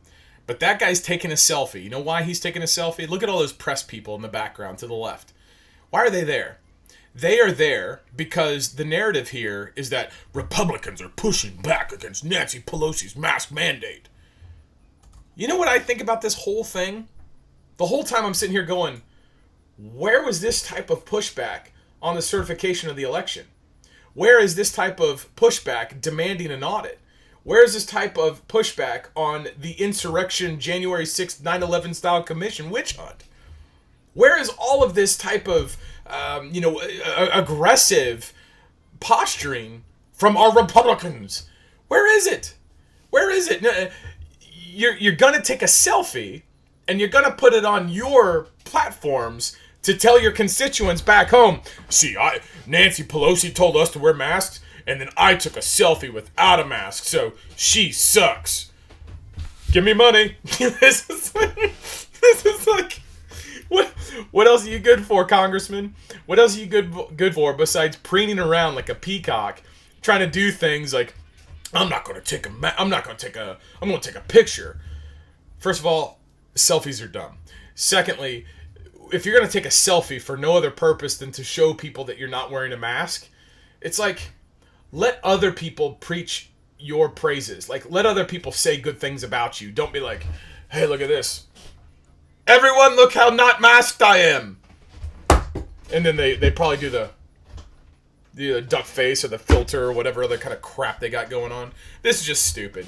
But that guy's taking a selfie. You know why he's taking a selfie? Look at all those press people in the background to the left. Why are they there? They are there because the narrative here is that Republicans are pushing back against Nancy Pelosi's mask mandate. You know what I think about this whole thing? The whole time I'm sitting here going, where was this type of pushback on the certification of the election? Where is this type of pushback demanding an audit? Where is this type of pushback on the insurrection January 6th 9/11 style commission witch hunt? Where is all of this type of aggressive posturing from our Republicans? Where is it? Where is it? You're gonna take a selfie and you're gonna put it on your platforms to tell your constituents back home, see, Nancy Pelosi told us to wear masks, and then I took a selfie without a mask, so she sucks. Give me money. This is like, what else are you good for, Congressman? What else are you good for besides preening around like a peacock, trying to do things like, I'm gonna take a picture. First of all, selfies are dumb. Secondly, if you're going to take a selfie for no other purpose than to show people that you're not wearing a mask, it's like, let other people preach your praises. Like, let other people say good things about you. Don't be like, hey, look at this. Everyone, look how not masked I am. And then they probably do the duck face or the filter or whatever other kind of crap they got going on. This is just stupid.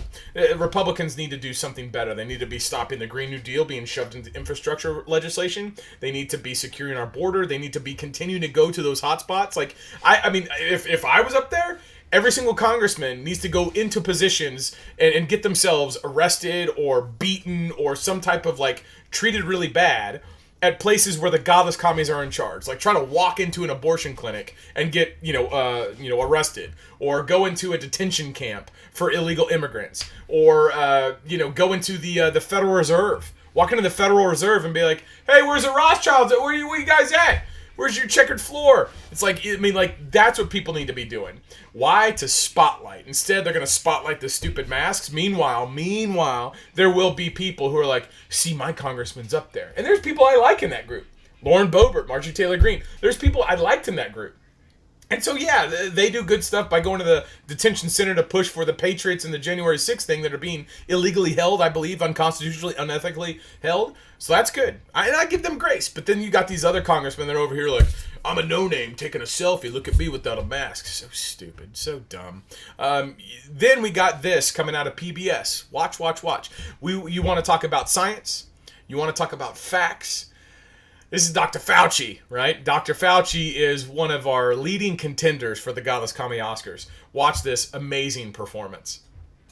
Republicans need to do something better. They need to be stopping the Green New Deal being shoved into infrastructure legislation. They need to be securing our border. They need to be continuing to go to those hotspots. Like, I mean, if I was up there, every single congressman needs to go into positions and get themselves arrested or beaten or some type of, like, treated really bad at places where the godless commies are in charge, like trying to walk into an abortion clinic and get arrested, or go into a detention camp for illegal immigrants, or go into the Federal Reserve, walk into the Federal Reserve and be like, hey, where's the Rothschilds? Where you guys at? Where's your checkered floor? It's like, I mean, like, that's what people need to be doing. Why? To spotlight. Instead, they're going to spotlight the stupid masks. Meanwhile, there will be people who are like, see, my congressman's up there. And there's people I like in that group. Lauren Boebert, Marjorie Taylor Greene. There's people I liked in that group. And so, yeah, they do good stuff by going to the detention center to push for the Patriots and the January 6th thing that are being illegally held, I believe, unconstitutionally, unethically held. So that's good. I give them grace. But then you got these other congressmen that are over here like, I'm a no-name taking a selfie. Look at me without a mask. So stupid. So dumb. Then we got this coming out of PBS. Watch. You want to talk about science? You want to talk about facts? This is Dr. Fauci, right? Dr. Fauci is one of our leading contenders for the Godless Commie Oscars. Watch this amazing performance.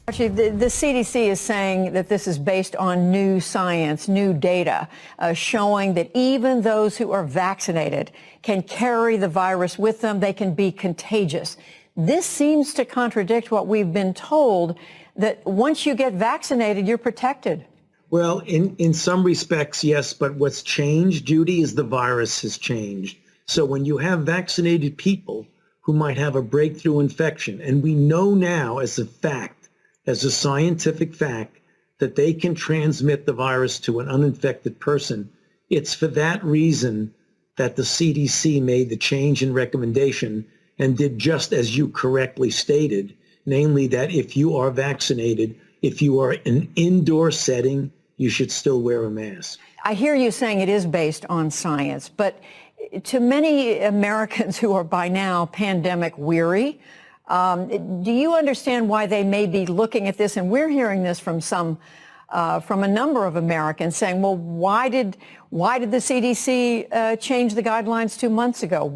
Actually, the CDC is saying that this is based on new science, new data, showing that even those who are vaccinated can carry the virus with them. They can be contagious. This seems to contradict what we've been told, that once you get vaccinated, you're protected. Well, in some respects, yes, but what's changed, Judy, is the virus has changed. So when you have vaccinated people who might have a breakthrough infection, and we know now as a fact, as a scientific fact, that they can transmit the virus to an uninfected person, it's for that reason that the CDC made the change in recommendation, and did just as you correctly stated, namely that if you are vaccinated, if you are in an indoor setting, you should still wear a mask. I hear you saying it is based on science, but to many Americans who are by now pandemic weary, do you understand why they may be looking at this? And we're hearing this from a number of Americans saying, well, why did the CDC change the guidelines 2 months ago?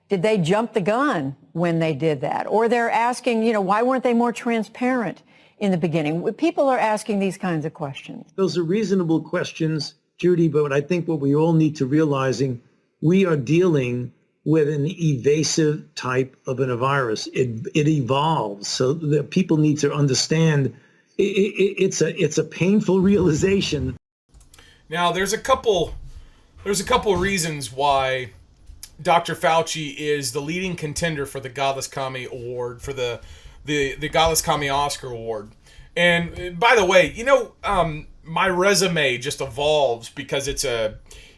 Did they jump the gun when they did that? Or they're asking, why weren't they more transparent in the beginning? People are asking these kinds of questions. Those are reasonable questions, Judy, but I think what we all need to realizing, we are dealing with an evasive type of a virus. It evolves, so that people need to understand it's a painful realization. Now, there's a couple reasons why Dr. Fauci is the leading contender for the Godless Commie Award, for the Godless Commie Oscar Award. And by the way, my resume just evolves because it's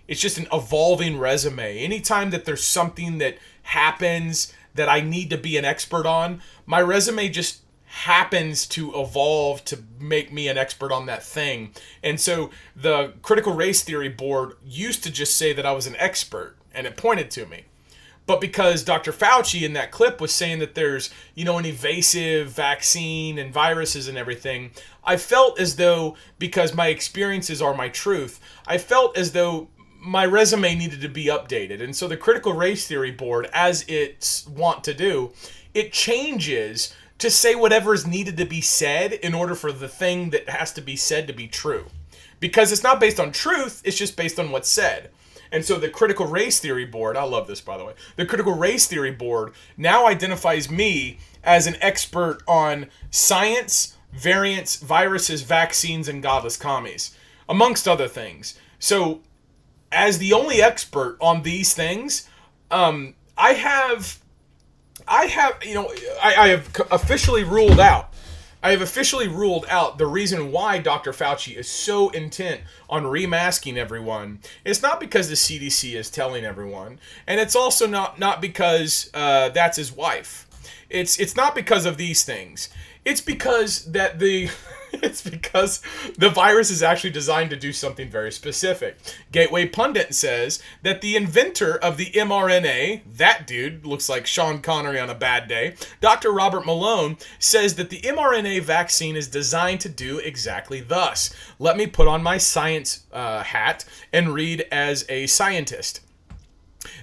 just an evolving resume. Anytime that there's something that happens that I need to be an expert on, my resume just happens to evolve to make me an expert on that thing. And so the Critical Race Theory Board used to just say that I was an expert, and it pointed to me. But because Dr. Fauci in that clip was saying that there's, an evasive vaccine and viruses and everything, I felt as though, because my experiences are my truth, I felt as though my resume needed to be updated. And so the Critical Race Theory Board, as it's wont to do, it changes to say whatever is needed to be said in order for the thing that has to be said to be true. Because it's not based on truth, it's just based on what's said. And so the Critical Race Theory Board, I love this, by the way, the Critical Race Theory Board now identifies me as an expert on science, variants, viruses, vaccines, and godless commies, amongst other things. So as the only expert on these things, I have officially ruled out. I have officially ruled out the reason why Dr. Fauci is so intent on remasking everyone. It's not because the CDC is telling everyone, and it's also not because that's his wife. It's not because of these things. It's because the virus is actually designed to do something very specific. Gateway Pundit says that the inventor of the mRNA, that dude looks like Sean Connery on a bad day, Dr. Robert Malone, says that the mRNA vaccine is designed to do exactly thus. Let me put on my science hat and read as a scientist.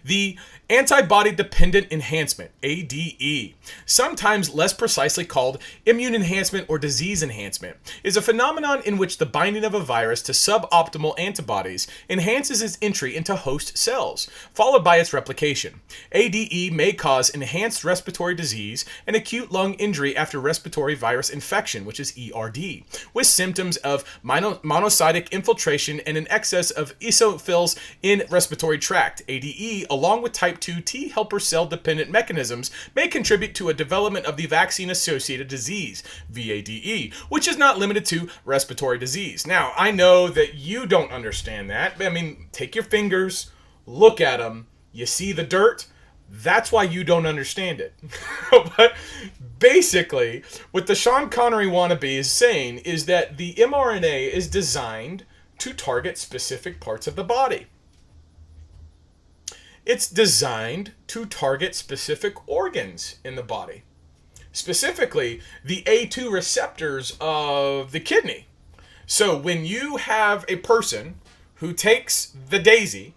The antibody-dependent enhancement, ADE, sometimes less precisely called immune enhancement or disease enhancement, is a phenomenon in which the binding of a virus to suboptimal antibodies enhances its entry into host cells, followed by its replication. ADE may cause enhanced respiratory disease and acute lung injury after respiratory virus infection, which is ERD, with symptoms of monocytic infiltration and an excess of eosinophils in respiratory tract. ADE, along with type 2 T helper cell dependent mechanisms, may contribute to a development of the vaccine-associated disease, VADE, which is not limited to respiratory disease. Now, I know that you don't understand that. I mean, take your fingers, look at them, you see the dirt, that's why you don't understand it. But basically, what the Sean Connery wannabe is saying is that the mRNA is designed to target specific parts of the body. It's designed to target specific organs in the body, specifically the A2 receptors of the kidney. So when you have a person who takes the daisy,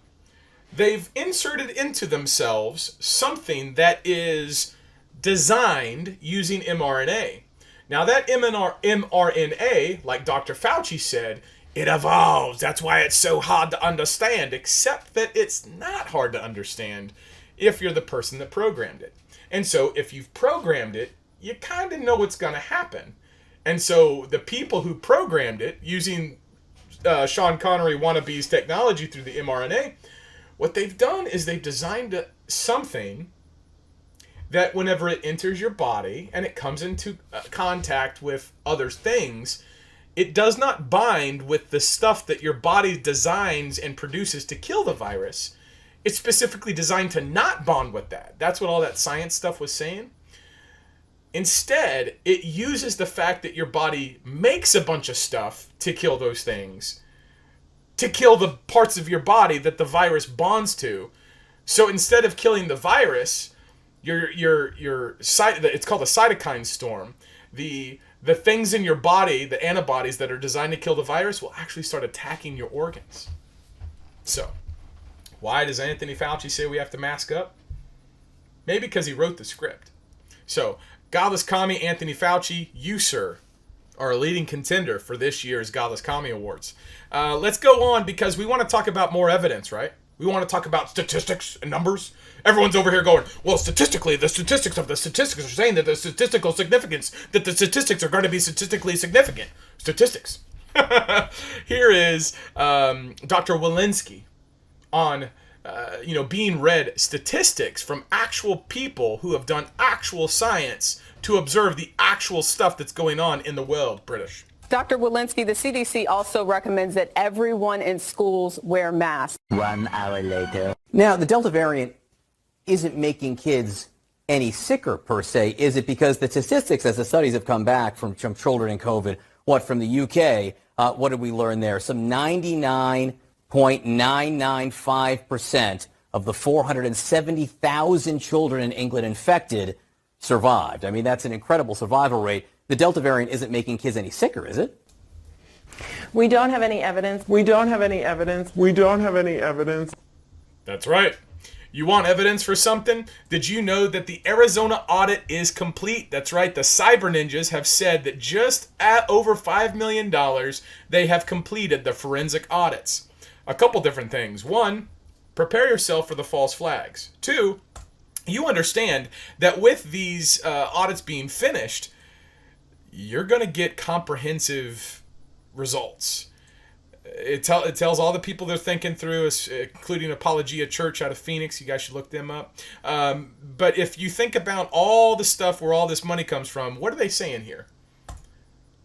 they've inserted into themselves something that is designed using mRNA. Now that mRNA, like Dr. Fauci said, it evolves. That's why it's so hard to understand, except that it's not hard to understand if you're the person that programmed it. And so if you've programmed it, you kind of know what's going to happen. And so the people who programmed it using Sean Connery wannabe's technology through the mRNA, what they've done is they've designed something that whenever it enters your body and it comes into contact with other things, it does not bind with the stuff that your body designs and produces to kill the virus. It's specifically designed to not bond with that. That's what all that science stuff was saying. Instead, it uses the fact that your body makes a bunch of stuff to kill those things, to kill the parts of your body that the virus bonds to. So instead of killing the virus, it's called a cytokine storm. The things in your body, the antibodies that are designed to kill the virus, will actually start attacking your organs. So, why does Anthony Fauci say we have to mask up? Maybe because he wrote the script. So, Godless Commie Anthony Fauci, you, sir, are a leading contender for this year's Godless Commie Awards. Let's go on because we want to talk about more evidence, right? We want to talk about statistics and numbers. Everyone's over here going, well, statistically, the statistics are saying that the statistical significance, that the statistics are going to be statistically significant. Statistics. Here is Dr. Walensky on, being read statistics from actual people who have done actual science to observe the actual stuff that's going on in the world. British. Dr. Walensky, the CDC also recommends that everyone in schools wear masks. 1 hour later. Now, the Delta variant isn't making kids any sicker, per se, is it? Because the statistics, as the studies have come back from children in COVID, from the UK, what did we learn there? Some 99.995% of the 470,000 children in England infected survived. I mean, that's an incredible survival rate. The Delta variant isn't making kids any sicker, is it? We don't have any evidence. We don't have any evidence. We don't have any evidence. That's right. You want evidence for something? Did you know that the Arizona audit is complete? That's right. The Cyber Ninjas have said that just at over $5 million, they have completed the forensic audits. A couple different things. One, prepare yourself for the false flags. Two, you understand that with these audits being finished, you're going to get comprehensive results. It tells all the people they're thinking through, including Apologia Church out of Phoenix. You guys should look them up. But if you think about all the stuff where all this money comes from, what are they saying here?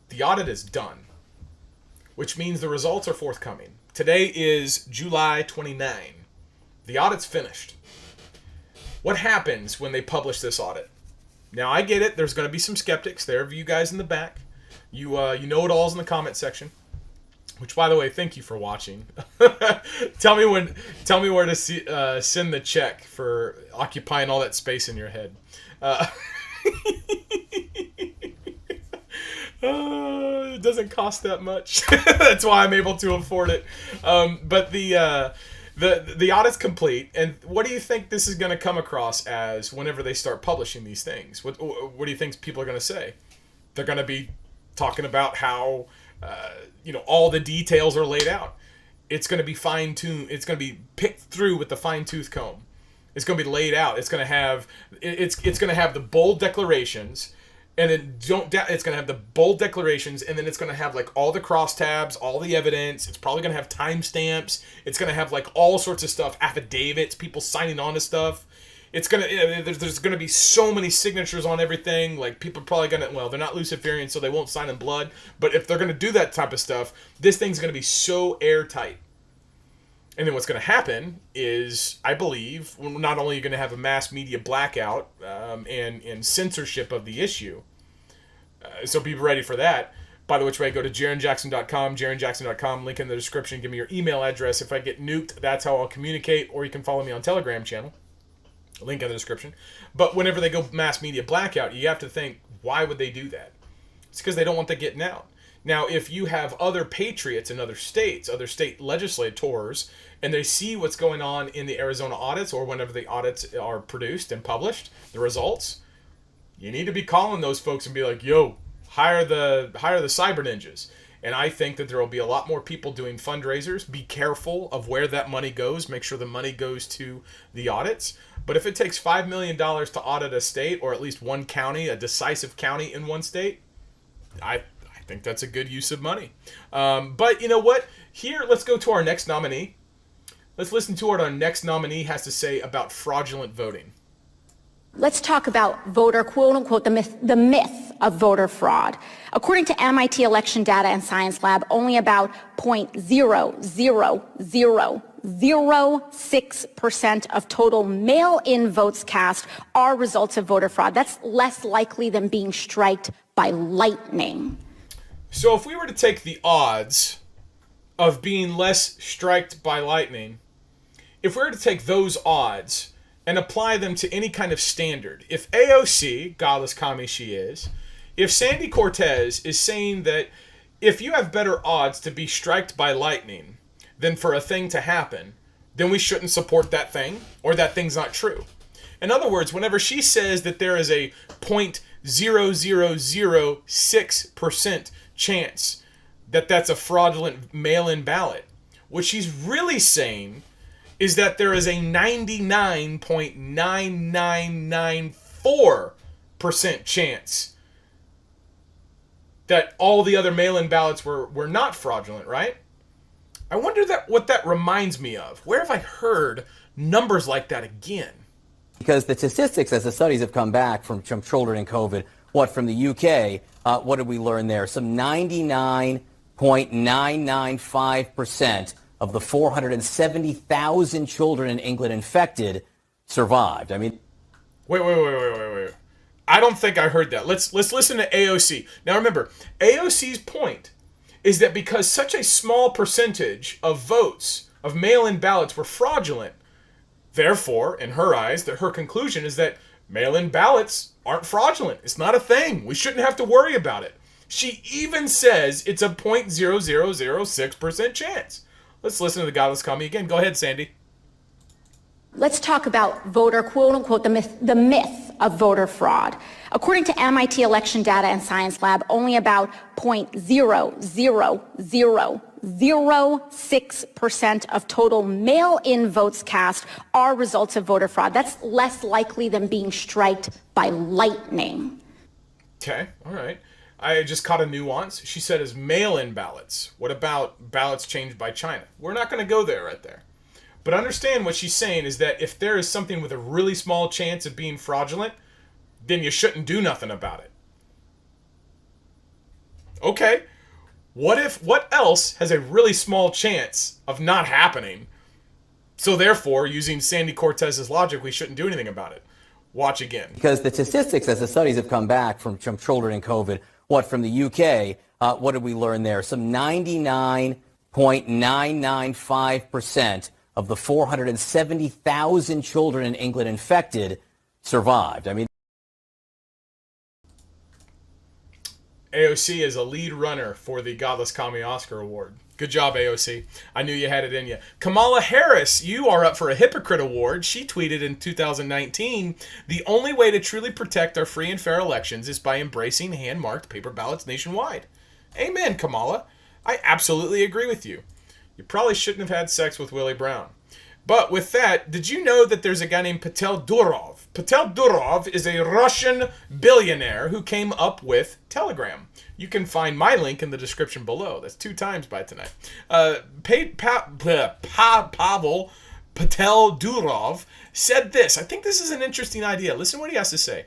The audit is done, which means the results are forthcoming. Today is July 29. The audit's finished. What happens when they publish this audit? Now, I get it. There's going to be some skeptics. There are you guys in the back. You know-it-alls in the comment section. Which, by the way, thank you for watching. Tell me where to send the check for occupying all that space in your head. It doesn't cost that much. That's why I'm able to afford it. But the audit's complete, and what do you think this is going to come across as whenever they start publishing these things? What do you think people are going to say? They're going to be talking about how all the details are laid out. It's going to be fine-tuned. It's going to be picked through with the fine-tooth comb. It's going to be laid out. It's going to have the bold declarations, and then it's going to have the bold declarations, and then it's going to have like all the crosstabs, all the evidence. It's probably going to have timestamps. It's going to have like all sorts of stuff, affidavits, people signing on to stuff. It's there's gonna be so many signatures on everything. Like, people are probably they're not Luciferian, so they won't sign in blood. But if they're gonna do that type of stuff, this thing's gonna be so airtight. And then what's gonna happen is, I believe, not only are you gonna have a mass media blackout and censorship of the issue, so be ready for that. By the way, go to JarrinJackson.com, JarrinJackson.com, link in the description. Give me your email address. If I get nuked, that's how I'll communicate. Or you can follow me on Telegram channel. Link in the description. But whenever they go mass media blackout, you have to think, why would they do that? It's because they don't want that getting out. Now, if you have other patriots in other states, other state legislators, and they see what's going on in the Arizona audits, or whenever the audits are produced and published, the results, you need to be calling those folks and be like, yo, hire the Cyber Ninjas. And I think that there will be a lot more people doing fundraisers. Be careful of where that money goes. Make sure the money goes to the audits. But if it takes $5 million to audit a state, or at least one county, a decisive county in one state, I think that's a good use of money. But you know what? Here, let's go to our next nominee. Let's listen to what our next nominee has to say about fraudulent voting. Let's talk about voter, quote unquote, the myth of voter fraud. According to MIT Election Data and Science Lab, only about 0.06% of total mail-in votes cast are results of voter fraud. That's less likely than being striked by lightning. So if we were to take the odds of being less striked by lightning, if we were to take those odds and apply them to any kind of standard, if AOC, godless commie she is, if Sandy Cortez is saying that if you have better odds to be striked by lightning than for a thing to happen, then we shouldn't support that thing, or that thing's not true. In other words, whenever she says that there is a 0.0006% chance that that's a fraudulent mail-in ballot, what she's really saying is that there is a 99.9994% chance that all the other mail-in ballots were not fraudulent, right? I wonder what that reminds me of. Where have I heard numbers like that again? Because the statistics, as the studies have come back from children and COVID, from the UK, what did we learn there? Some 99.995% of the 470,000 children in England infected survived. I mean, Wait. I don't think I heard that. Let's listen to AOC. Now remember, AOC's point is that because such a small percentage of votes, of mail-in ballots were fraudulent, therefore, in her eyes, her conclusion is that mail-in ballots aren't fraudulent. It's not a thing. We shouldn't have to worry about it. She even says it's a 0.0006% chance. Let's listen to the godless commie again. Go ahead, Sandy. Let's talk about voter, quote unquote, the myth of voter fraud. According to MIT Election Data and Science Lab, only about 0.00006% of total mail-in votes cast are results of voter fraud. That's less likely than being striked by lightning. Okay, all right. I just caught a nuance. She said as mail-in ballots. What about ballots changed by China? We're not going to go there right there. But understand what she's saying is that if there is something with a really small chance of being fraudulent, then you shouldn't do nothing about it. Okay. What else has a really small chance of not happening? So therefore, using Sandy Cortez's logic, we shouldn't do anything about it. Watch again. Because the statistics, as the studies have come back from children and COVID, from the UK, what did we learn there? Some 99.995% of the 470,000 children in England infected survived. I mean, AOC is a lead runner for the Godless Commie Oscar Award. Good job, AOC. I knew you had it in you. Kamala Harris, you are up for a Hypocrite Award. She tweeted in 2019, the only way to truly protect our free and fair elections is by embracing hand-marked paper ballots nationwide. Amen, Kamala. I absolutely agree with you. You probably shouldn't have had sex with Willie Brown. But with that, did you know that there's a guy named Patel Durov? Patel Durov is a Russian billionaire who came up with Telegram. You can find my link in the description below. That's 2 times by tonight. Pavel Patel Durov said this. I think this is an interesting idea. Listen what he has to say.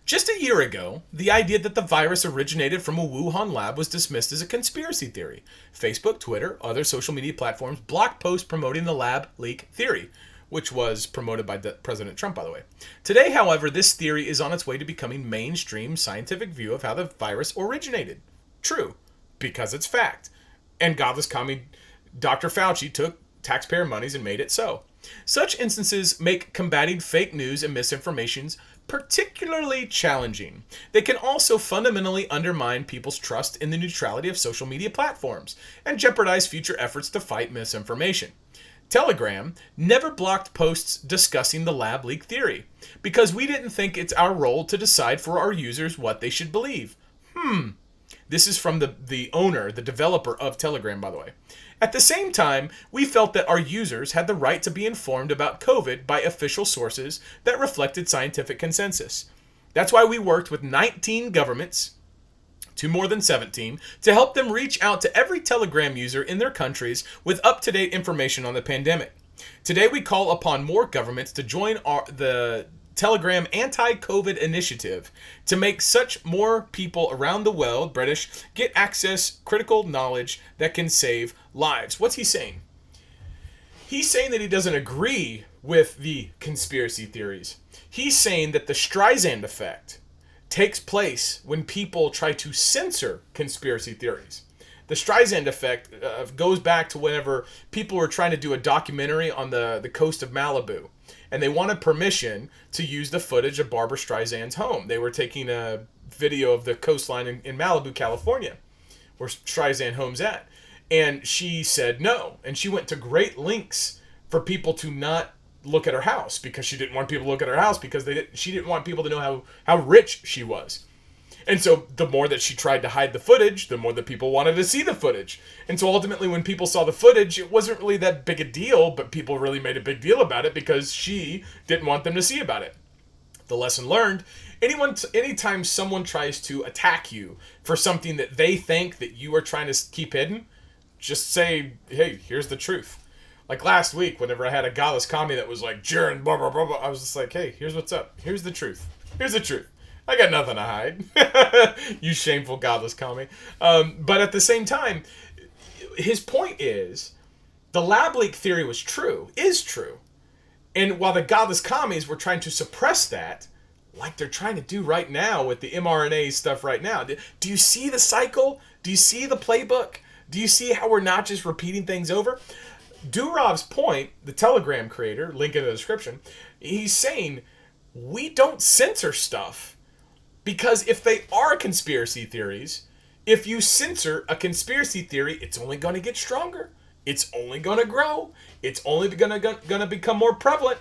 Just a year ago, the idea that the virus originated from a Wuhan lab was dismissed as a conspiracy theory. Facebook, Twitter, other social media platforms blocked posts promoting the lab leak theory, which was promoted by President Trump, by the way. Today, however, this theory is on its way to becoming mainstream scientific view of how the virus originated. True, because it's fact. And godless commie Dr. Fauci took taxpayer monies and made it so. Such instances make combating fake news and misinformation particularly challenging. They can also fundamentally undermine people's trust in the neutrality of social media platforms and jeopardize future efforts to fight misinformation. Telegram never blocked posts discussing the lab leak theory because we didn't think it's our role to decide for our users what they should believe. This is from the owner, the developer of Telegram, by the way. At the same time, we felt that our users had the right to be informed about COVID by official sources that reflected scientific consensus. That's why we worked with 19 governments, to more than 17, to help them reach out to every Telegram user in their countries with up-to-date information on the pandemic. Today, we call upon more governments to join the Telegram anti-COVID initiative to make such more people around the world, British, get access critical knowledge that can save lives. What's he saying? He's saying that he doesn't agree with the conspiracy theories. He's saying that the Streisand effect takes place when people try to censor conspiracy theories. The Streisand effect goes back to whenever people were trying to do a documentary on the coast of Malibu, and they wanted permission to use the footage of Barbra Streisand's home. They were taking a video of the coastline in Malibu, California, where Streisand home's at. And she said no. And she went to great lengths for people to not look at her house, because she didn't want people to look at her house, because she didn't want people to know how rich she was. And so the more that she tried to hide the footage, the more that people wanted to see the footage. And so ultimately when people saw the footage, it wasn't really that big a deal, but people really made a big deal about it because she didn't want them to see about it. The lesson learned, anytime someone tries to attack you for something that they think that you are trying to keep hidden, just say, hey, here's the truth. Like last week, whenever I had a Godless commie that was like, Jarrin, blah, blah, blah, blah, I was just like, hey, here's what's up. Here's the truth. Here's the truth. I got nothing to hide. You shameful Godless commie. But at the same time, his point is, the lab leak theory is true. And while the Godless commies were trying to suppress that, like they're trying to do right now with the mRNA stuff right now. Do you see the cycle? Do you see the playbook? Do you see how we're not just repeating things over? Durov's point, the Telegram creator, link in the description, he's saying, we don't censor stuff. Because if they are conspiracy theories, if you censor a conspiracy theory, it's only going to get stronger. It's only going to grow. It's only going to become more prevalent.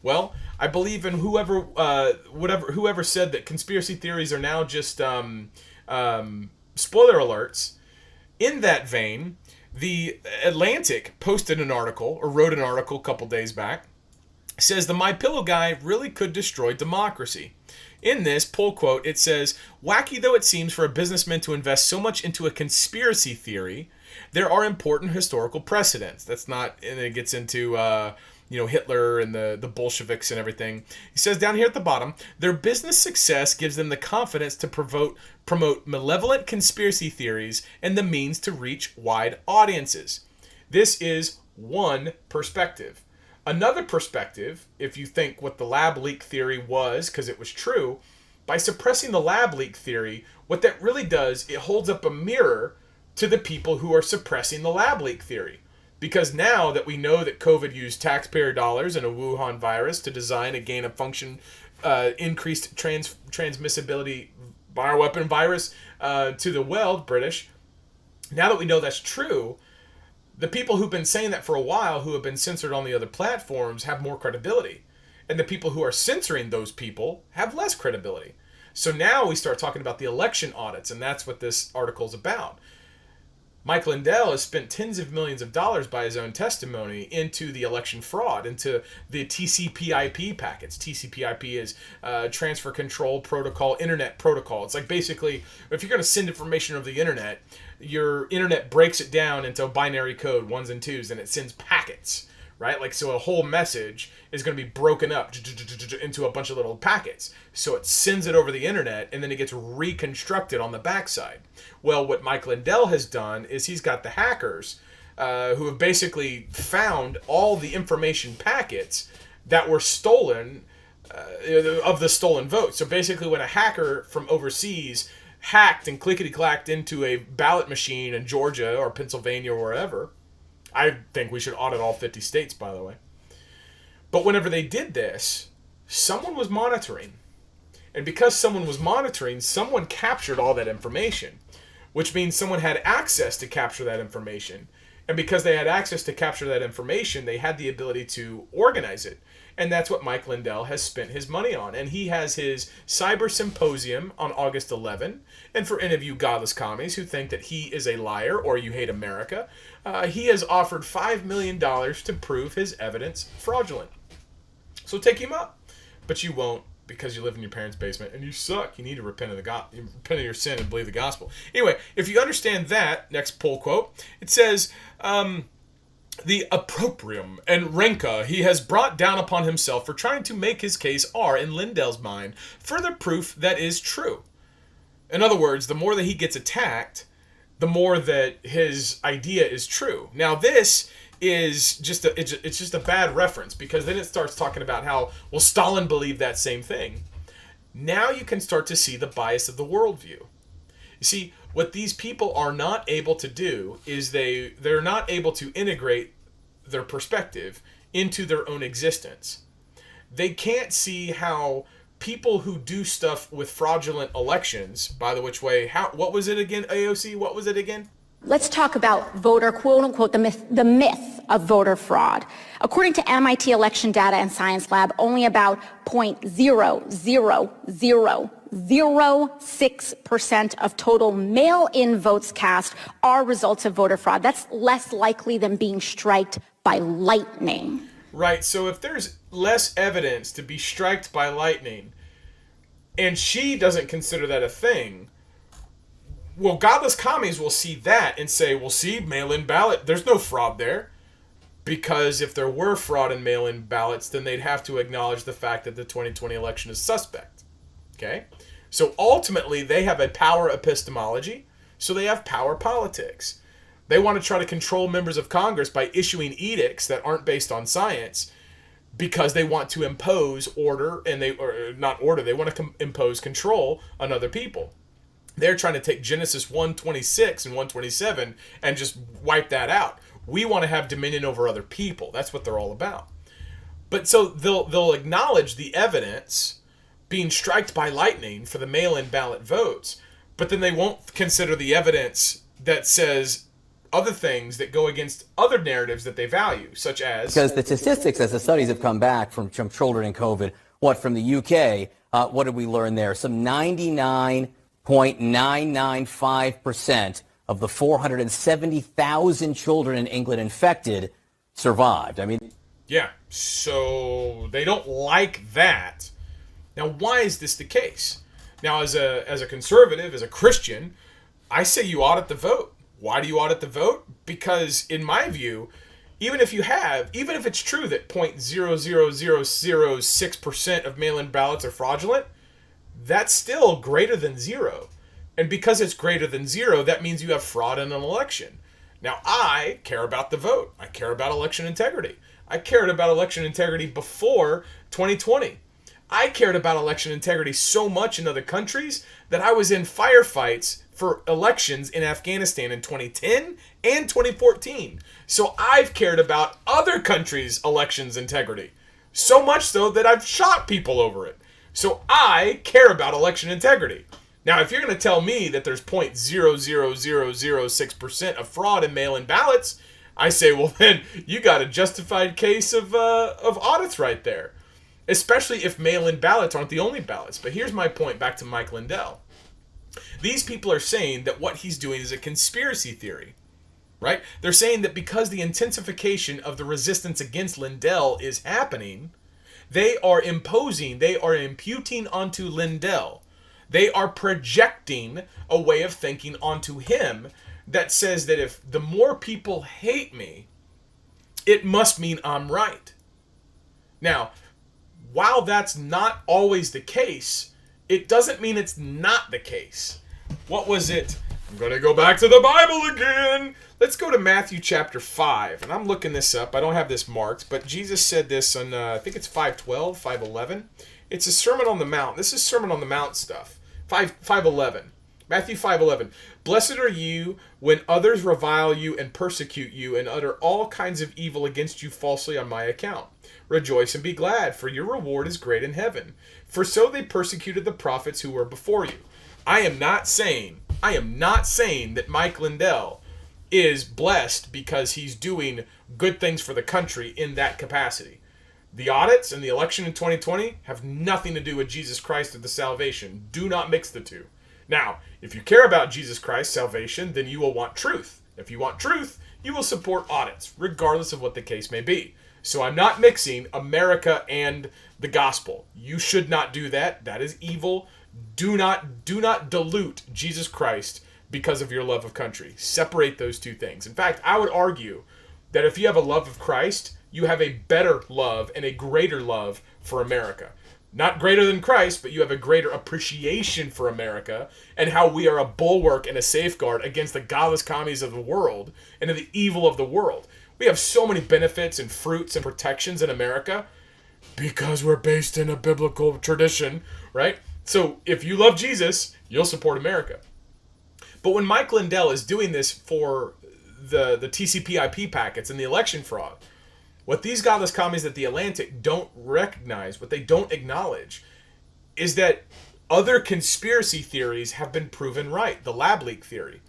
Well, I believe in whoever said that conspiracy theories are now just spoiler alerts. In that vein, the Atlantic posted an article, or wrote an article a couple days back, says the My Pillow guy really could destroy democracy. In this pull quote, it says, wacky though it seems for a businessman to invest so much into a conspiracy theory, there are important historical precedents. That's not, and it gets into, Hitler and the Bolsheviks and everything. He says down here at the bottom, their business success gives them the confidence to promote malevolent conspiracy theories and the means to reach wide audiences. This is one perspective. Another perspective, if you think what the lab leak theory was, because it was true, by suppressing the lab leak theory, what that really does, it holds up a mirror to the people who are suppressing the lab leak theory. Because now that we know that COVID used taxpayer dollars and a Wuhan virus to design a gain-of-function, increased transmissibility bioweapon virus to the world, British, now that we know that's true, the people who've been saying that for a while, who have been censored on the other platforms, have more credibility. And the people who are censoring those people have less credibility. So now we start talking about the election audits, and that's what this article is about. Mike Lindell has spent tens of millions of dollars by his own testimony into the election fraud, into the TCP/IP packets. TCP/IP is Transfer Control Protocol, Internet Protocol. It's like basically, if you're going to send information over the Internet, your Internet breaks it down into binary code, 1s and 2s, and it sends packets, right? Like, so a whole message is going to be broken up into a bunch of little packets. So it sends it over the Internet, and then it gets reconstructed on the backside. Well, what Mike Lindell has done is he's got the hackers who have basically found all the information packets that were stolen of the stolen votes. So basically when a hacker from overseas hacked and clickety-clacked into a ballot machine in Georgia or Pennsylvania or wherever, I think we should audit all 50 states, by the way. But whenever they did this, someone was monitoring. And because someone was monitoring, someone captured all that information, which means someone had access to capture that information. And because they had access to capture that information, they had the ability to organize it. And that's what Mike Lindell has spent his money on. And he has his cyber symposium on August 11. And for any of you godless commies who think that he is a liar or you hate America, he has offered $5 million to prove his evidence fraudulent. So take him up. But you won't, because you live in your parents' basement and you suck. You need to repent of repent of your sin and believe the gospel. Anyway, if you understand that, next pull quote, it says, the opprobrium and rancor he has brought down upon himself for trying to make his case are, in Lindell's mind, further proof that is true. In other words, the more that he gets attacked, the more that his idea is true. Now this, is just it's just a bad reference, because then it starts talking about how, well, Stalin believed that same thing. Now you can start to see the bias of the worldview. You see, what these people are not able to do is they're not able to integrate their perspective into their own existence. They can't see how people who do stuff with fraudulent elections, by the which way, what was it again, AOC? What was it again? Let's talk about voter, quote unquote, the myth of voter fraud. According to MIT Election Data and Science Lab, only about 0.00006% of total mail-in votes cast are results of voter fraud. That's less likely than being striked by lightning. Right, so if there's less evidence to be striked by lightning, and she doesn't consider that a thing, well, godless commies will see that and say, well, see, mail-in ballot, there's no fraud there. Because if there were fraud in mail-in ballots, then they'd have to acknowledge the fact that the 2020 election is suspect. Okay? So ultimately, they have a power epistemology, so they have power politics. They want to try to control members of Congress by issuing edicts that aren't based on science, because they want to impose order, and they want to impose control on other people. They're trying to take Genesis 1:26 and 1:27 and just wipe that out. We want to have dominion over other people. That's what they're all about. But so they'll acknowledge the evidence being striked by lightning for the mail-in ballot votes, but then they won't consider the evidence that says other things that go against other narratives that they value, such as... Because the statistics, as the studies have come back from children in COVID, from the UK, what did we learn there? Some 99.995% of the 470,000 children in England infected survived. I mean... Yeah, so they don't like that. Now, why is this the case? Now, as a conservative, as a Christian, I say you audit the vote. Why do you audit the vote? Because, in my view, even if it's true that 0.00006% of mail-in ballots are fraudulent, that's still greater than zero. And because it's greater than zero, that means you have fraud in an election. Now, I care about the vote. I care about election integrity. I cared about election integrity before 2020. I cared about election integrity so much in other countries that I was in firefights for elections in Afghanistan in 2010 and 2014. So I've cared about other countries' elections integrity. So much so that I've shot people over it. So I care about election integrity. Now, if you're going to tell me that there's 0.00006% of fraud in mail-in ballots, I say, well, then you got a justified case of audits right there. Especially if mail-in ballots aren't the only ballots. But here's my point back to Mike Lindell. These people are saying that what he's doing is a conspiracy theory, right? They're saying that because the intensification of the resistance against Lindell is happening, they are imputing onto Lindell. They are projecting a way of thinking onto him that says that if the more people hate me, it must mean I'm right. Now, while that's not always the case, it doesn't mean it's not the case. What was it? I'm going to go back to the Bible again. Let's go to Matthew chapter 5. And I'm looking this up. I don't have this marked, but Jesus said this on, I think it's 5:12, 5:11. It's a Sermon on the Mount. This is Sermon on the Mount stuff. 5:11. Matthew 5:11. Blessed are you when others revile you and persecute you and utter all kinds of evil against you falsely on my account. Rejoice and be glad, for your reward is great in heaven. For so they persecuted the prophets who were before you. I am not saying that Mike Lindell is blessed because he's doing good things for the country in that capacity. The audits and the election in 2020 have nothing to do with Jesus Christ or the salvation. Do not mix the two. Now, if you care about Jesus Christ's salvation, then you will want truth. If you want truth, you will support audits, regardless of what the case may be. So I'm not mixing America and the gospel. You should not do that. That is evil. Do not dilute Jesus Christ because of your love of country. Separate those two things. In fact, I would argue that if you have a love of Christ, you have a better love and a greater love for America. Not greater than Christ, but you have a greater appreciation for America and how we are a bulwark and a safeguard against the godless commies of the world and of the evil of the world. We have so many benefits and fruits and protections in America because we're based in a biblical tradition, right? So if you love Jesus, you'll support America. But when Mike Lindell is doing this for the TCP/IP packets and the election fraud, what these godless commies at the Atlantic don't recognize, what they don't acknowledge, is that other conspiracy theories have been proven right. The lab leak theory.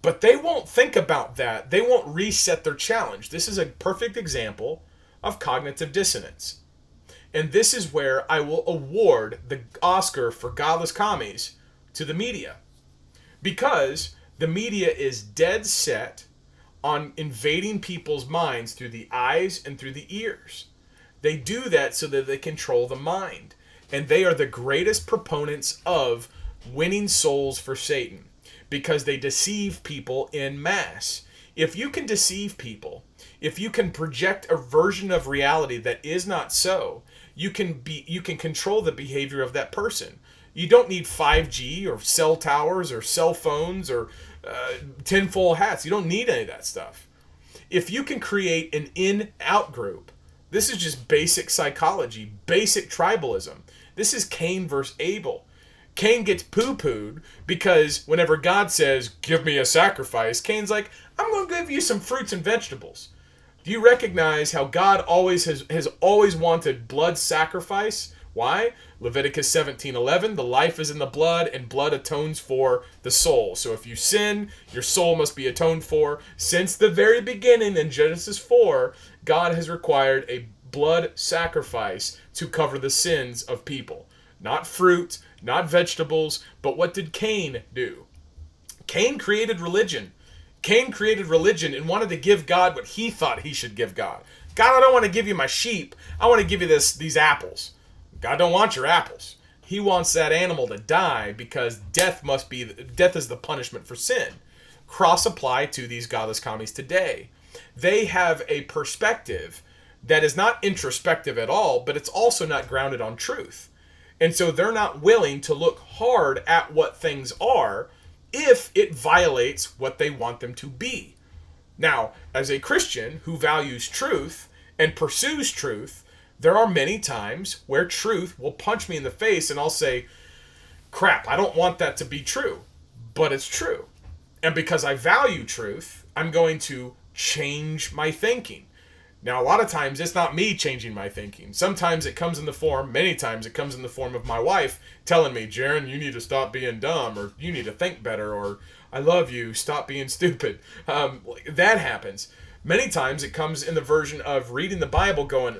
But they won't think about that. They won't reset their challenge. This is a perfect example of cognitive dissonance. And this is where I will award the Oscar for godless commies to the media. Because the media is dead set on invading people's minds through the eyes and through the ears. They do that so that they control the mind. And they are the greatest proponents of winning souls for Satan, because they deceive people in mass. If you can deceive people, if you can project a version of reality that is not so, you can control the behavior of that person. You don't need 5G or cell towers or cell phones or tinfoil hats. You don't need any of that stuff. If you can create an in-out group, this is just basic psychology, basic tribalism. This is Cain versus Abel. Cain gets poo-pooed because whenever God says, give me a sacrifice, Cain's like, I'm going to give you some fruits and vegetables. Do you recognize how God always has always wanted blood sacrifice? Why? Leviticus 17:11, the life is in the blood, and blood atones for the soul. So if you sin, your soul must be atoned for. Since the very beginning in Genesis 4, God has required a blood sacrifice to cover the sins of people. Not fruit, not vegetables, but what did Cain do? Cain created religion. Cain created religion and wanted to give God what he thought he should give God. God, I don't want to give you my sheep. I want to give you these apples. God don't want your apples. He wants that animal to die because death is the punishment for sin. Cross apply to these godless commies today. They have a perspective that is not introspective at all, but it's also not grounded on truth. And so they're not willing to look hard at what things are if it violates what they want them to be. Now, as a Christian who values truth and pursues truth, there are many times where truth will punch me in the face and I'll say, crap, I don't want that to be true, but it's true. And because I value truth, I'm going to change my thinking. Now, a lot of times it's not me changing my thinking. Sometimes it comes in the form, many times it comes in the form of my wife telling me, Jarrin, you need to stop being dumb, or you need to think better, or I love you, stop being stupid. That happens. Many times it comes in the version of reading the Bible going,